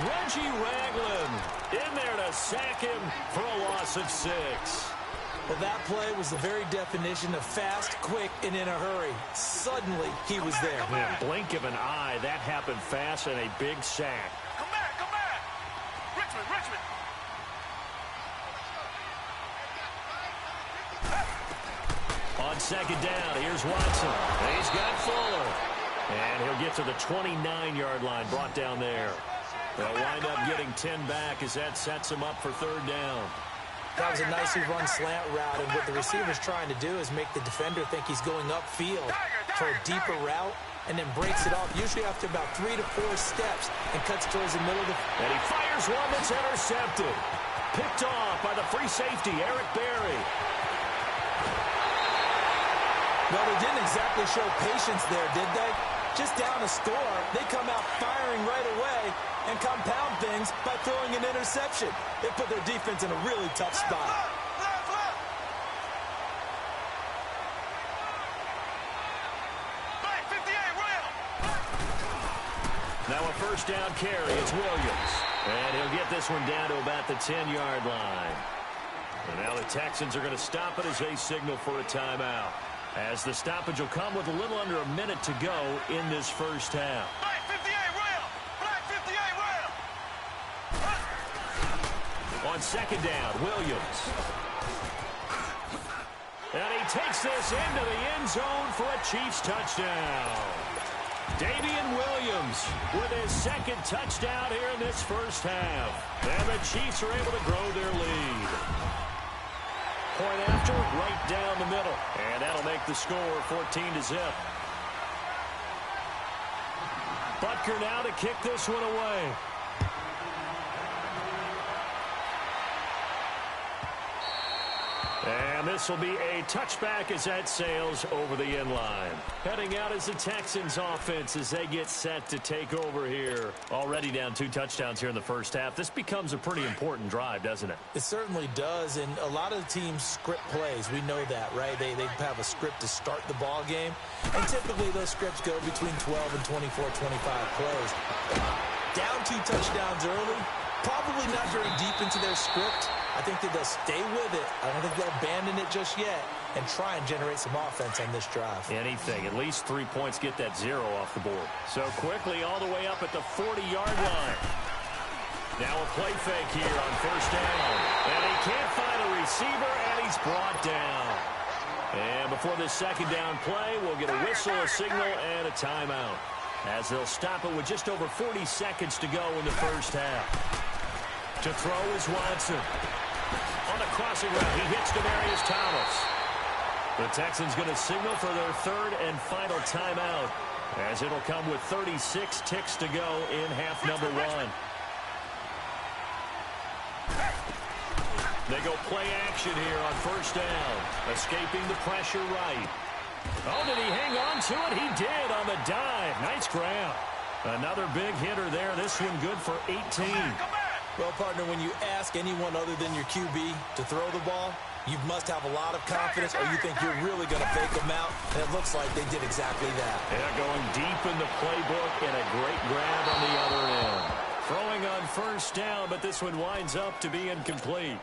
S2: Reggie Ragland in there to sack him for a loss of 6.
S3: Well, that play was the very definition of fast, quick, and in a hurry. Suddenly, he was there.
S2: Yeah, blink of an eye, that happened fast and a big sack.
S4: Come back. Richmond.
S2: On second down, here's Watson. He's got Fuller. And he'll get to the 29-yard line, brought down there. They'll wind up getting 10 back as that sets him up for third down.
S3: That was a nicely run slant route, and what the receiver's trying to do is make the defender think he's going upfield for a deeper route, and then breaks it off, usually after about 3 to 4 steps, and cuts towards the middle of the...
S2: And he fires one that's intercepted. Picked off by the free safety, Eric Berry.
S3: Well, they didn't exactly show patience there, did they? Just down a score, they come out firing right away and compound things by throwing an interception. They put their defense in a really tough spot.
S2: Now a first down carry, it's Williams. And he'll get this one down to about the 10-yard line. And now the Texans are going to stop it as they signal for a timeout. As the stoppage will come with a little under a minute to go in this first half.
S4: Black 58, rail!
S2: On second down, Williams. And he takes this into the end zone for a Chiefs touchdown. Damian Williams with his second touchdown here in this first half. And the Chiefs are able to grow their lead. Point after, right down the middle. And that'll make the score 14-0. Butker now to kick this one away. And this will be a touchback as that sails over the end line. Heading out is the Texans offense as they get set to take over here. Already down 2 touchdowns here in the first half. This becomes a pretty important drive, doesn't it?
S3: It certainly does, and a lot of the teams script plays. We know that, right? They have a script to start the ball game, and typically those scripts go between 12 and 24, 25 plays. Down 2 touchdowns early, probably not very deep into their script. I think that they'll stay with it. I don't think they'll abandon it just yet and try and generate some offense on this drive.
S2: Anything. At least 3 points get that 0 off the board. So quickly all the way up at the 40-yard line. Now a play fake here on first down. And he can't find a receiver, and he's brought down. And before this second down play, we'll get a whistle, a signal, and a timeout. As they'll stop it with just over 40 seconds to go in the first half. To throw is Watson. On the crossing route, he hits Demaryius Thomas. The Texans going to signal for their third and final timeout, as it'll come with 36 ticks to go in half number one. They go play action here on first down, escaping the pressure right. Oh, did he hang on to it? He did on the dive. Nice grab. Another big hitter there. This one good for 18.
S3: Well, partner, when you ask anyone other than your QB to throw the ball, you must have a lot of confidence, or you think you're really going to fake them out, and it looks like they did exactly that.
S2: Yeah, going deep in the playbook and a great grab on the other end. Throwing on first down, but this one winds up to be incomplete.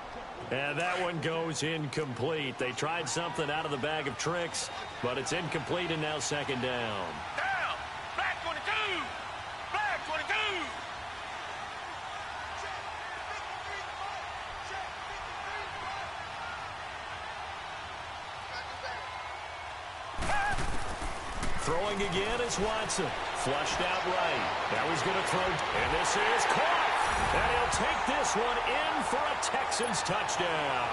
S2: And that one goes incomplete. They tried something out of the bag of tricks, but it's incomplete and now second down.
S4: Down! Black 22! Black 22!
S2: Throwing again is Watson. Flushed out right. Now he's going to throw, and this is caught. And he'll take this one in for a Texans touchdown.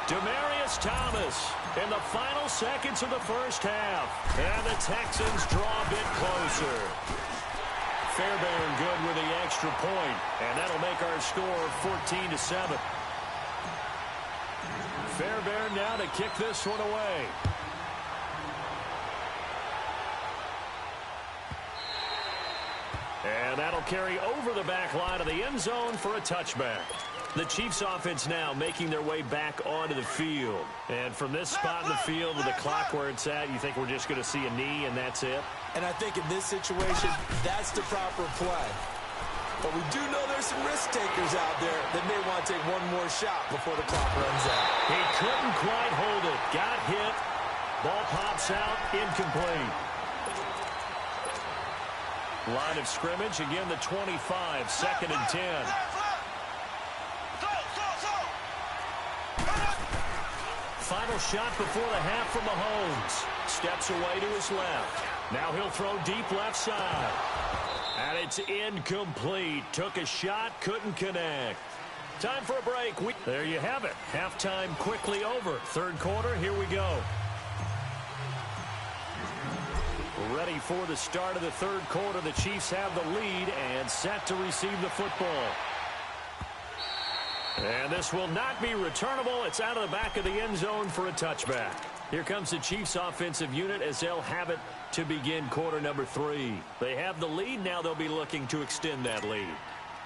S2: Demaryius Thomas in the final seconds of the first half. And the Texans draw a bit closer. Fairbairn good with the extra point, and that'll make our score 14-7. Fairbairn now to kick this one away. And that'll carry over the back line of the end zone for a touchback. The Chiefs offense now making their way back onto the field. And from this spot in the field with the clock where it's at, you think we're just going to see a knee and that's it?
S3: And I think in this situation, that's the proper play. But we do know there's some risk takers out there that may want to take one more shot before the clock runs out.
S2: He couldn't quite hold it. Got hit. Ball pops out. Incomplete. Line of scrimmage, again the 25, second and 10. Final shot before the half from Mahomes. Steps away to his left. Now he'll throw deep left side. And it's incomplete. Took a shot, couldn't connect. Time for a break. There you have it. Halftime quickly over. Third quarter, here we go. Ready for the start of the third quarter. The Chiefs have the lead and set to receive the football. And this will not be returnable. It's out of the back of the end zone for a touchback. Here comes the Chiefs offensive unit as they'll have it to begin quarter number 3. They have the lead. Now they'll be looking to extend that lead.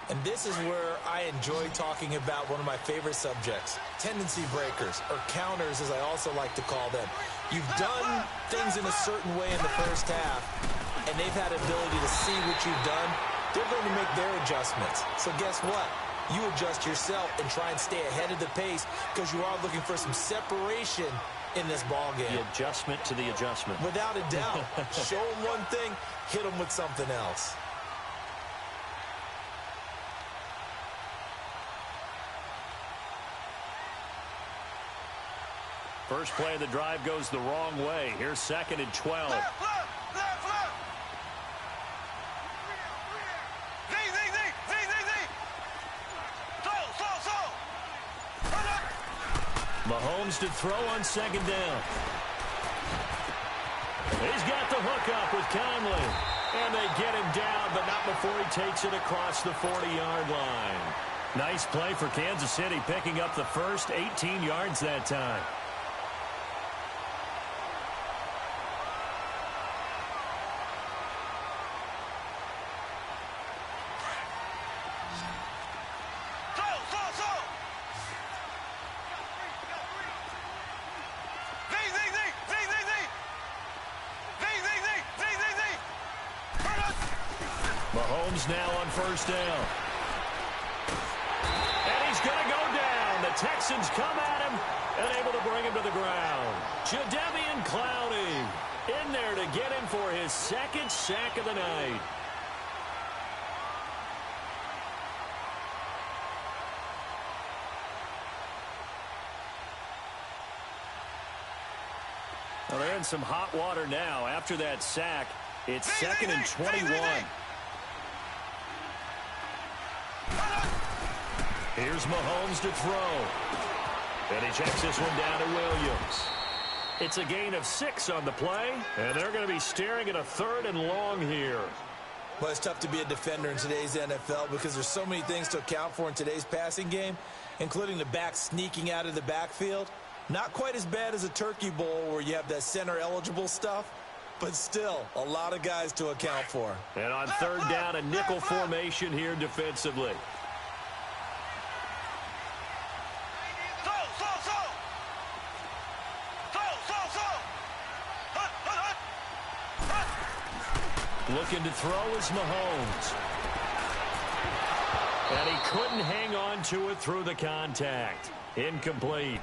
S3: And this is where I enjoy talking about one of my favorite subjects, tendency breakers, or counters as I also like to call them. You've done things in a certain way in the first half, and they've had ability to see what you've done. They're going to make their adjustments. So guess what? You adjust yourself and try and stay ahead of the pace because you are looking for some separation in this ball game.
S2: The adjustment to the adjustment.
S3: Without a doubt. Show them one thing, hit them with something else.
S2: First play of the drive goes the wrong way. Here's second and 12. Mahomes to throw on second down. He's got the hook up with Conley. And they get him down, but not before he takes it across the 40-yard line. Nice play for Kansas City, picking up the first 18 yards that time. Mahomes now on first down. And he's going to go down. The Texans come at him and able to bring him to the ground. Jadeveon Clowney in there to get him for his second sack of the night. Well, they're in some hot water now. After that sack, it's second and 21. Here's Mahomes to throw. And he checks this one down to Williams. It's a gain of 6 on the play, and they're going to be staring at a 3rd and long here.
S3: Well, it's tough to be a defender in today's NFL because there's so many things to account for in today's passing game, including the back sneaking out of the backfield. Not quite as bad as a turkey bowl where you have that center-eligible stuff, but still a lot of guys to account for.
S2: And on 3rd down, a nickel formation here defensively. Looking to throw is Mahomes. And he couldn't hang on to it through the contact. Incomplete.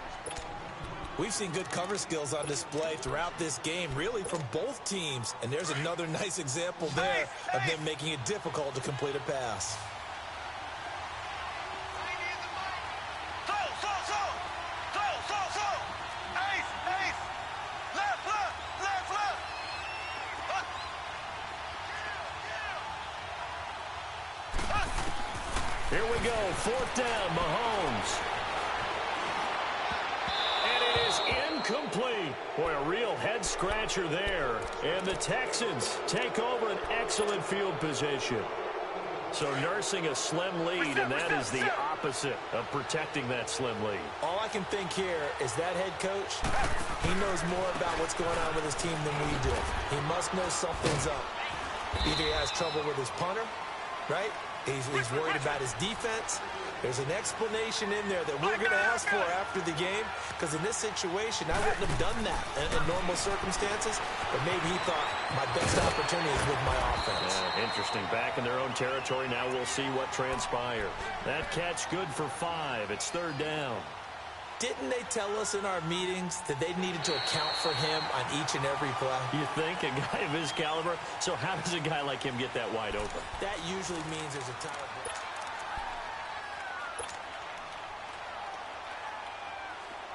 S3: We've seen good cover skills on display throughout this game, really from both teams. And there's another nice example there of them making it difficult to complete a pass.
S2: Here we go, 4th down, Mahomes. And it is incomplete. Boy, a real head-scratcher there. And the Texans take over an excellent field position. So nursing a slim lead, and that is the opposite of protecting that slim lead.
S3: All I can think here is that head coach, he knows more about what's going on with his team than we do. He must know something's up. Either he has trouble with his punter, right? He's worried about his defense. There's an explanation in there that we're going to ask for after the game, because in this situation, I wouldn't have done that in normal circumstances, but maybe he thought my best opportunity is with my offense.
S2: Yeah, interesting. Back in their own territory. Now we'll see what transpires. That catch good for 5. It's 3rd down.
S3: Didn't they tell us in our meetings that they needed to account for him on each and every play?
S2: You think? A guy of his caliber? So how does a guy like him get that wide open?
S3: That usually means there's a ton of...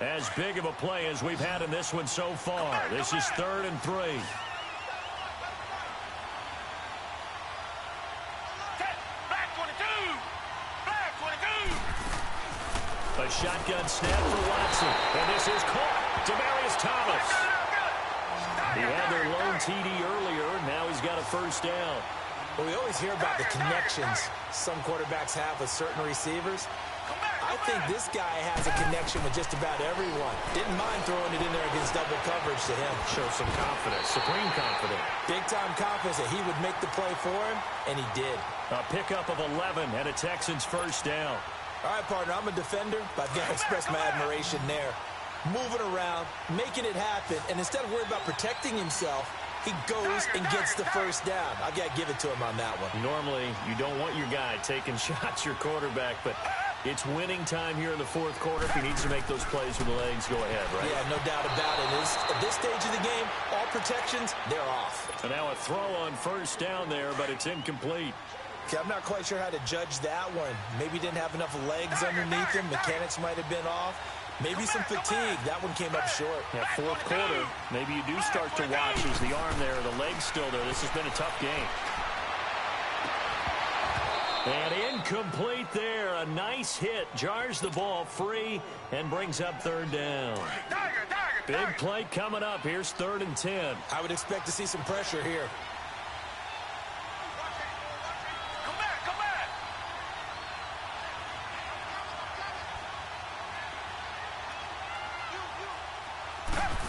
S2: As big of a play as we've had in this one so far. This is 3rd and 3. A shotgun snap for Watson. And this is caught. Demaryius Thomas. He had their lone TD earlier. Now he's got a 1st down.
S3: Well, we always hear about the connections some quarterbacks have with certain receivers. I think this guy has a connection with just about everyone. Didn't mind throwing it in there against double coverage to him.
S2: Show some confidence, supreme confidence.
S3: Big-time confidence that he would make the play for him, and he did.
S2: A pickup of 11 and a Texans 1st down.
S3: All right, partner, I'm a defender, but I've got to express my admiration there. Moving around, making it happen, and instead of worrying about protecting himself, he goes and gets the 1st down. I've got to give it to him on that one.
S2: Normally, you don't want your guy taking shots, your quarterback, but it's winning time here in the 4th quarter. If he needs to make those plays with the legs, go ahead, right?
S3: Yeah, no doubt about it. At this stage of the game, all protections, they're off.
S2: And now a throw on 1st down there, but it's incomplete.
S3: Okay, I'm not quite sure how to judge that one. Maybe he didn't have enough legs underneath him. Mechanics might have been off. Maybe some fatigue. That one came up short.
S2: Yeah, 4th quarter. Maybe you do start to watch as the arm there, the leg's still there. This has been a tough game. And incomplete there. A nice hit. Jars the ball free and brings up 3rd down. Big play coming up. Here's 3rd and 10.
S3: I would expect to see some pressure here.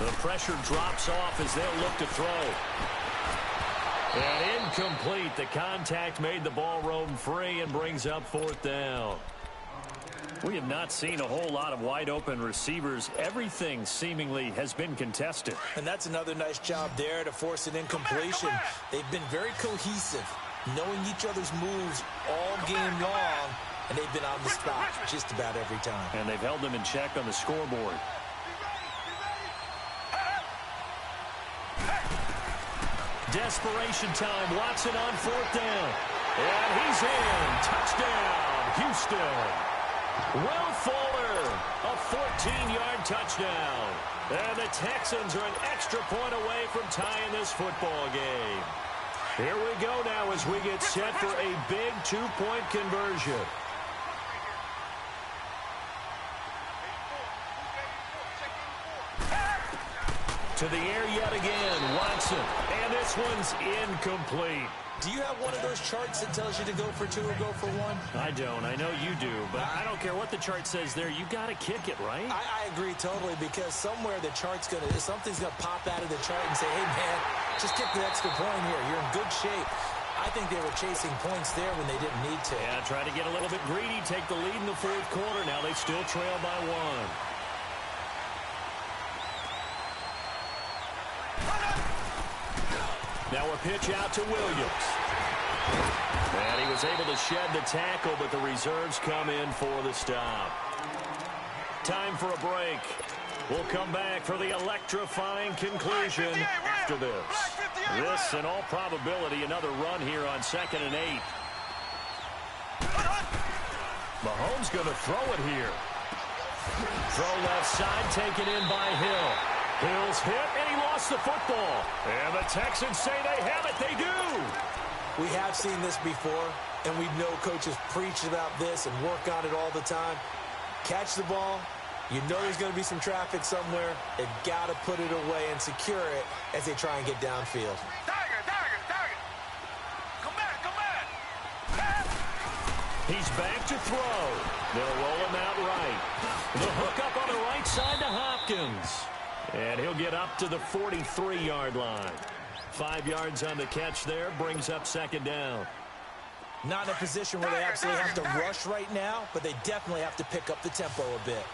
S2: The pressure drops off as they'll look to throw. And incomplete. The contact made the ball roam free and brings up 4th down. We have not seen a whole lot of wide-open receivers. Everything seemingly has been contested.
S3: And that's another nice job there to force an incompletion. They've been very cohesive, knowing each other's moves all game long, and they've been on the spot just about every time.
S2: And they've held them in check on the scoreboard. Desperation time. Watson on 4th down. And he's in. Touchdown, Houston. Will Fuller, a 14-yard touchdown. And the Texans are an extra point away from tying this football game. Here we go now as we get set for a big 2-point conversion. To the air yet again, Watson. And this one's incomplete.
S3: Do you have one of those charts that tells you to go for 2 or go for 1?
S2: I don't. I know you do, but I don't care what the chart says there. You got to kick it, right?
S3: I agree totally, because somewhere the chart's something's gonna pop out of the chart and say, hey man, just kick the extra point here. You're in good shape. I think they were chasing points there when they didn't need to.
S2: Yeah, try to get a little bit greedy, take the lead in the fourth quarter. Now they still trail by 1. Now a pitch out to Williams. And he was able to shed the tackle, but the reserves come in for the stop. Time for a break. We'll come back for the electrifying conclusion after this. This, in all probability, another run here on 2nd and 8. Mahomes going to throw it here. Throw left side, taken in by Hill. Hill's hit, and he lost the football. And the Texans say they have it. They do.
S3: We have seen this before, and we know coaches preach about this and work on it all the time. Catch the ball. You know there's going to be some traffic somewhere. They've got to put it away and secure it as they try and get downfield.
S4: Tiger. Come back.
S2: He's back to throw. They'll roll him out right. The hook up on the right side to Hopkins. And he'll get up to the 43-yard line. 5 yards on the catch there, brings up 2nd down.
S3: Not in a position where they absolutely have to rush right now, but they definitely have to pick up the tempo a bit.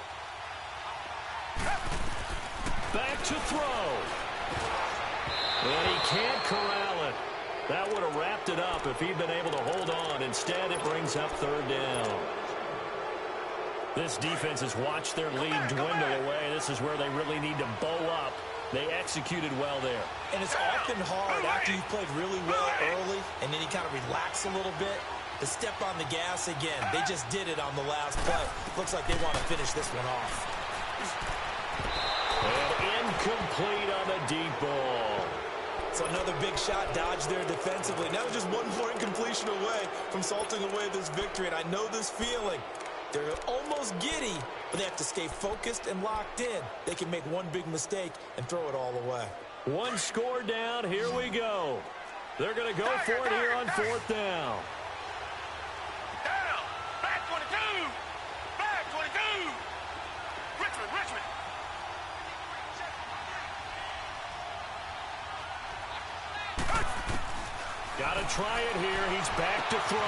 S2: Back to throw. And he can't corral it. That would have wrapped it up if he'd been able to hold on. Instead, it brings up 3rd down. This defense has watched their lead dwindle away. This is where they really need to bow up. They executed well there.
S3: And it's often hard after you've played really well early and then you kind of relax a little bit to step on the gas again. They just did it on the last play. Looks like they want to finish this one off.
S2: And incomplete on the deep ball.
S3: So another big shot dodged there defensively. Now just one more incompletion away from salting away this victory. And I know this feeling. They're almost giddy, but they have to stay focused and locked in. They can make one big mistake and throw it all away.
S2: 1 score down. Here we go. They're going to go for it here on 4th down.
S4: Down. Back 22. Back 22. Richmond.
S2: Got to try it here. He's back to throw.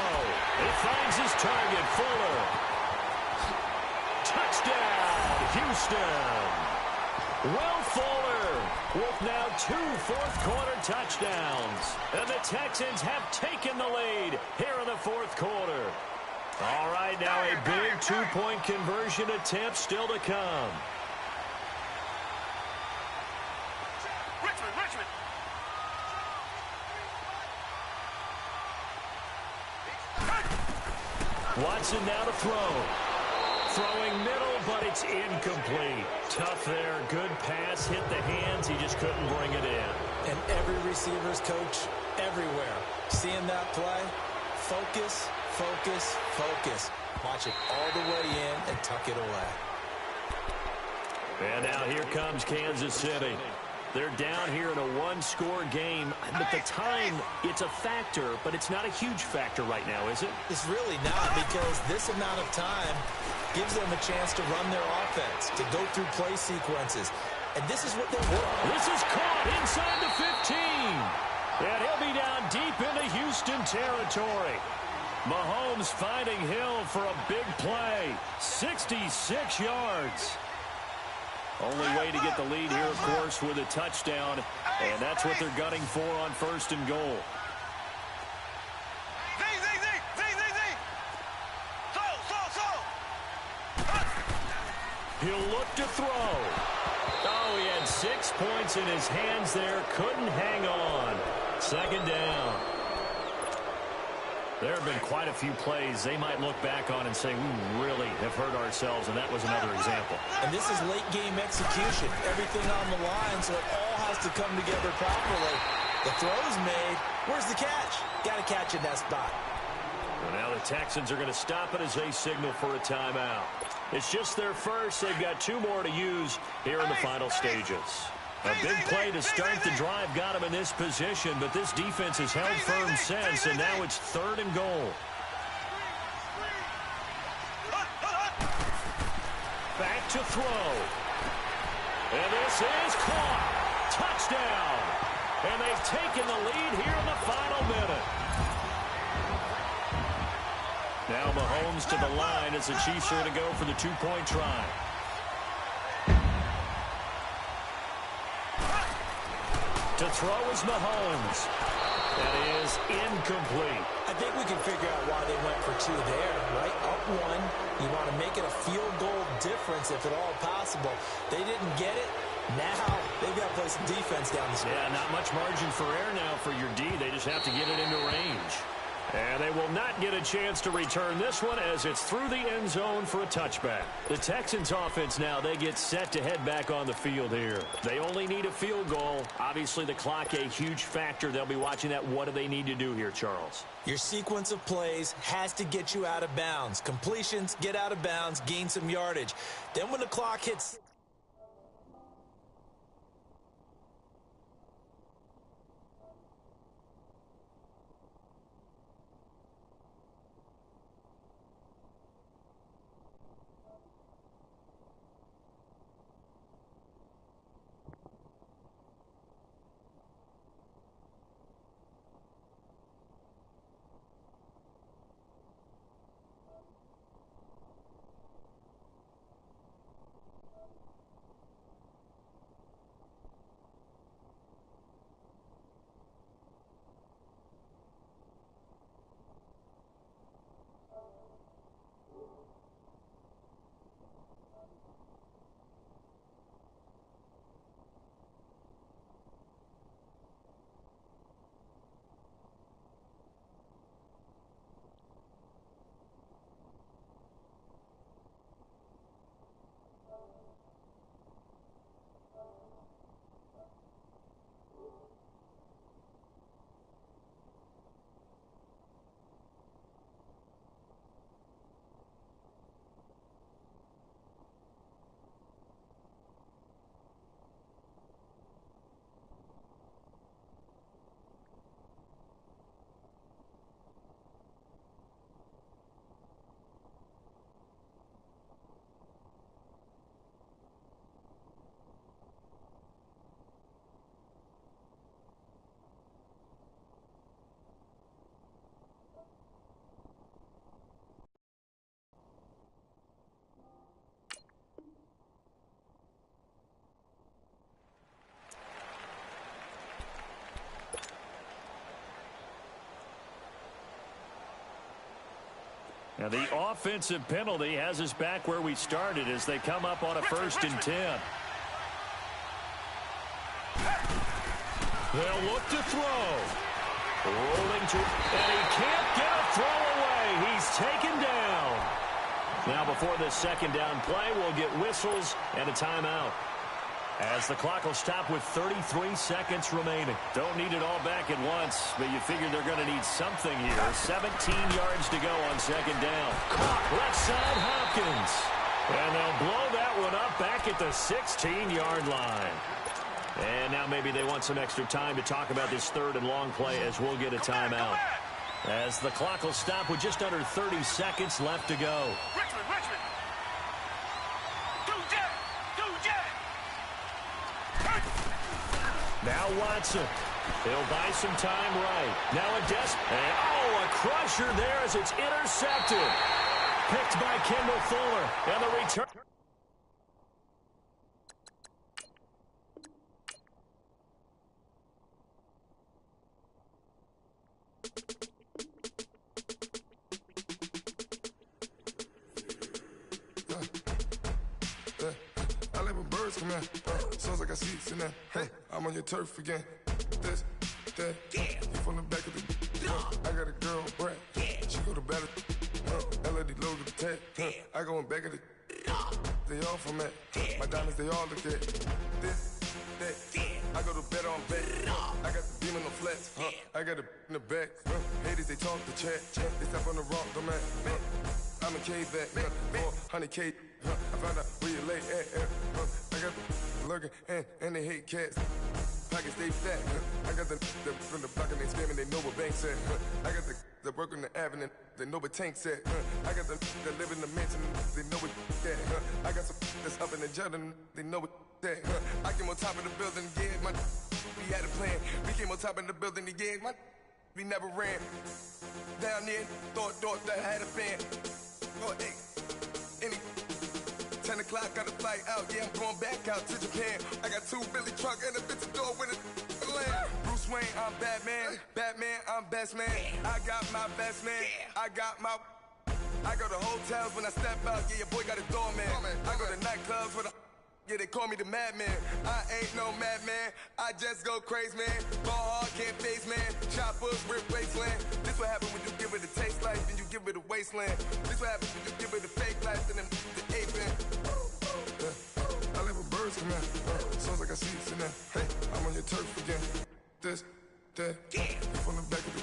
S2: He finds his target, Fuller. Touchdown, Houston. Will Fuller with now 2 fourth-quarter touchdowns. And the Texans have taken the lead here in the 4th quarter. All right, now a big 2-point conversion attempt still to come.
S4: Richmond.
S2: Watson now to throw. Throwing middle, but it's incomplete. Tough there. Good pass. Hit the hands. He just couldn't bring it in.
S3: And every receiver's coach everywhere. Seeing that play, focus. Watch it all the way in and tuck it away.
S2: And now here comes Kansas City. They're down here in a 1-score game. At the time, it's a factor, but it's not a huge factor right now, is it?
S3: It's really not, because this amount of time gives them a chance to run their offense, to go through play sequences. And this is what they want.
S2: This is caught inside the 15. And he'll be down deep into Houston territory. Mahomes finding Hill for a big play. 66 yards. Only way to get the lead here, of course, with a touchdown. And that's what they're gunning for on 1st and goal. He'll look to throw. Oh, he had 6 points in his hands there. Couldn't hang on. 2nd down. There have been quite a few plays they might look back on and say, we really have hurt ourselves, and that was another example.
S3: And this is late-game execution. Everything on the line, so it all has to come together properly. The throw's made. Where's the catch? Got to catch in that spot.
S2: Well, now the Texans are going to stop it as they signal for a timeout. It's just their first. They've got 2 more to use here in the final stages. A big play to start the drive got him in this position, but this defense has held firm since, and now it's 3rd and goal. Back to throw. And this is caught. Touchdown. And they've taken the lead here in the final minute. Now Mahomes to the line as the Chiefs are going to go for the 2-point try. To throw is Mahomes. That is incomplete.
S3: I think we can figure out why they went for 2 there, right? Up 1. You want to make it a field goal difference if at all possible. They didn't get it. Now they've got to play some defense down the stretch.
S2: Yeah, not much margin for error now for your D. They just have to get it into range. And they will not get a chance to return this one as it's through the end zone for a touchback. The Texans offense now, they get set to head back on the field here. They only need a field goal. Obviously, the clock a huge factor. They'll be watching that. What do they need to do here, Charles?
S3: Your sequence of plays has to get you out of bounds. Completions, get out of bounds, gain some yardage. Then when the clock hits...
S2: Now the offensive penalty has us back where we started as they come up on a 1st and 10. They'll look to throw. Rolling to, and he can't get a throw away. He's taken down. Now before this 2nd down play, we'll get whistles and a timeout. As the clock will stop with 33 seconds remaining. Don't need it all back at once, but you figure they're going to need something here. 17 yards to go on 2nd down. Caught left side Hopkins. And they'll blow that one up back at the 16-yard line. And now maybe they want some extra time to talk about this 3rd and long play as we'll get a timeout. As the clock will stop with just under 30 seconds left to go.
S4: Richmond.
S2: Now Watson. He'll buy some time right. Now a a crusher there as it's intercepted. Picked by Kendall Fuller. And the return.
S10: I let my birds come in. Sounds like I see seats in there. Hey, I'm on your turf again. This, that, you from the back of the. I got a girl, Brad. She go to battle. LED logo the tag. I go in back of the. They all from that. My diamonds, they all look at. This, that. I go to bed on bed. I got the beam in the flats. I got it in the back. Haters, they talk the chat. They step on the rock, the man. I'm a K back. 400K. I found out where you lay at. I got lurking, and they hate cats. Pockets stay fat. I got the from the block and they scamming, they know what banks at. I got the work on the avenue, they know what tanks at. I got the that live in the mansion, they know what that. I got some that's up in the Jordan, they know what that. I came on top of the building, yeah, my we had a plan. We came on top of the building, yeah, my we never ran. Down there, thought that I had a fan. Oh, hey, any 10 o'clock, got a flight out, yeah, I'm going back out to Japan. I got 2 Billy truck and a bitch door with a land. Bruce Wayne, I'm Batman. Batman, I'm best man. I got my best man. I got my... I go to hotels when I step out, yeah, your boy got a doorman. I go to nightclubs with a... Yeah, they call me the madman. I ain't no madman. I just go crazy, man. Ball hard, can't face, man. Choppers, rip wasteland. This what happen when you give it a taste life, then you give it a wasteland. This what happens when you give it a fake life, then the aping. I live with birds come out. Sounds like I see it in there. Hey, I'm on your turf again. This, that, from the back of the.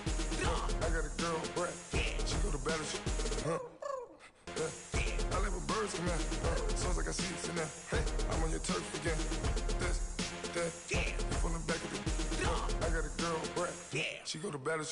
S10: I got a girl, Brett. She go to battle. I live with birds come out. Sounds like I see it in there. Hey, I'm on your turf again. This, that, from the back of the. I got a girl, Brett. She go to battle.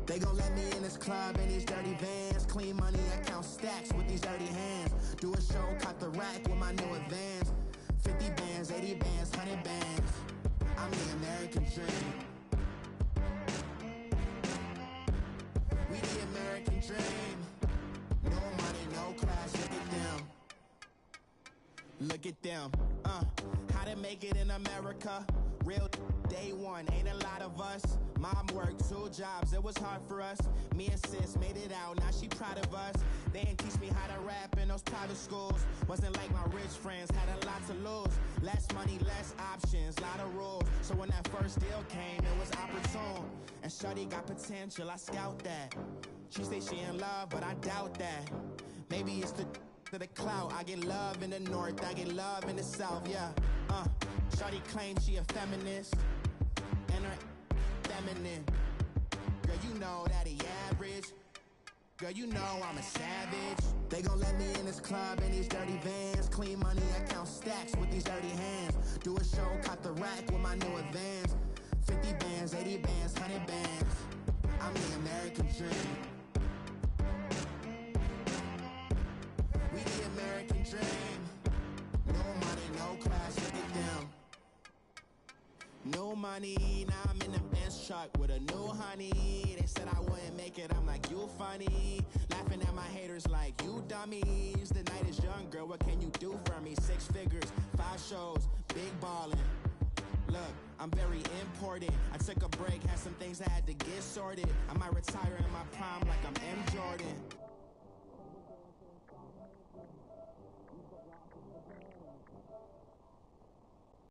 S8: They gon' let me in this club in these dirty vans. Clean money, I count stacks with these dirty hands. Do a show, cut the rack with my new advance. 50 bands, 80 bands, 100 bands. I'm the American dream. We the American dream. No money, no class, look at them. Look at them, how to make it in America. Real day one, ain't a lot of us. Mom worked 2 jobs, it was hard for us. Me and sis made it out, now she proud of us. They didn't teach me how to rap in those private schools. Wasn't like my rich friends, had a lot to lose. Less money, less options, lot of rules. So when that first deal came, it was opportune. And shawty got potential, I scout that. She say she in love, but I doubt that. Maybe it's the clout. I get love in the north, I get love in the south, yeah. Shawty claims she a feminist, and her feminine. Girl, you know that he average. Girl, you know I'm a savage. They gon' let me in this club in these dirty vans. Clean money, I count stacks with these dirty hands. Do a show, cut the rack with my new advance. 50 bands, 80 bands, 100 bands. I'm the American dream. We the American dream. No money, no class, look at them. No money, now I'm in the Benz truck with a new honey. They said I wouldn't make it, I'm like, you funny. Laughing at my haters like, you dummies. The night is young, girl, what can you do for me? 6 figures, 5 shows, big ballin'. Look, I'm very important. I took a break, had some things I had to get sorted. I might retire in my prime like I'm M. Jordan.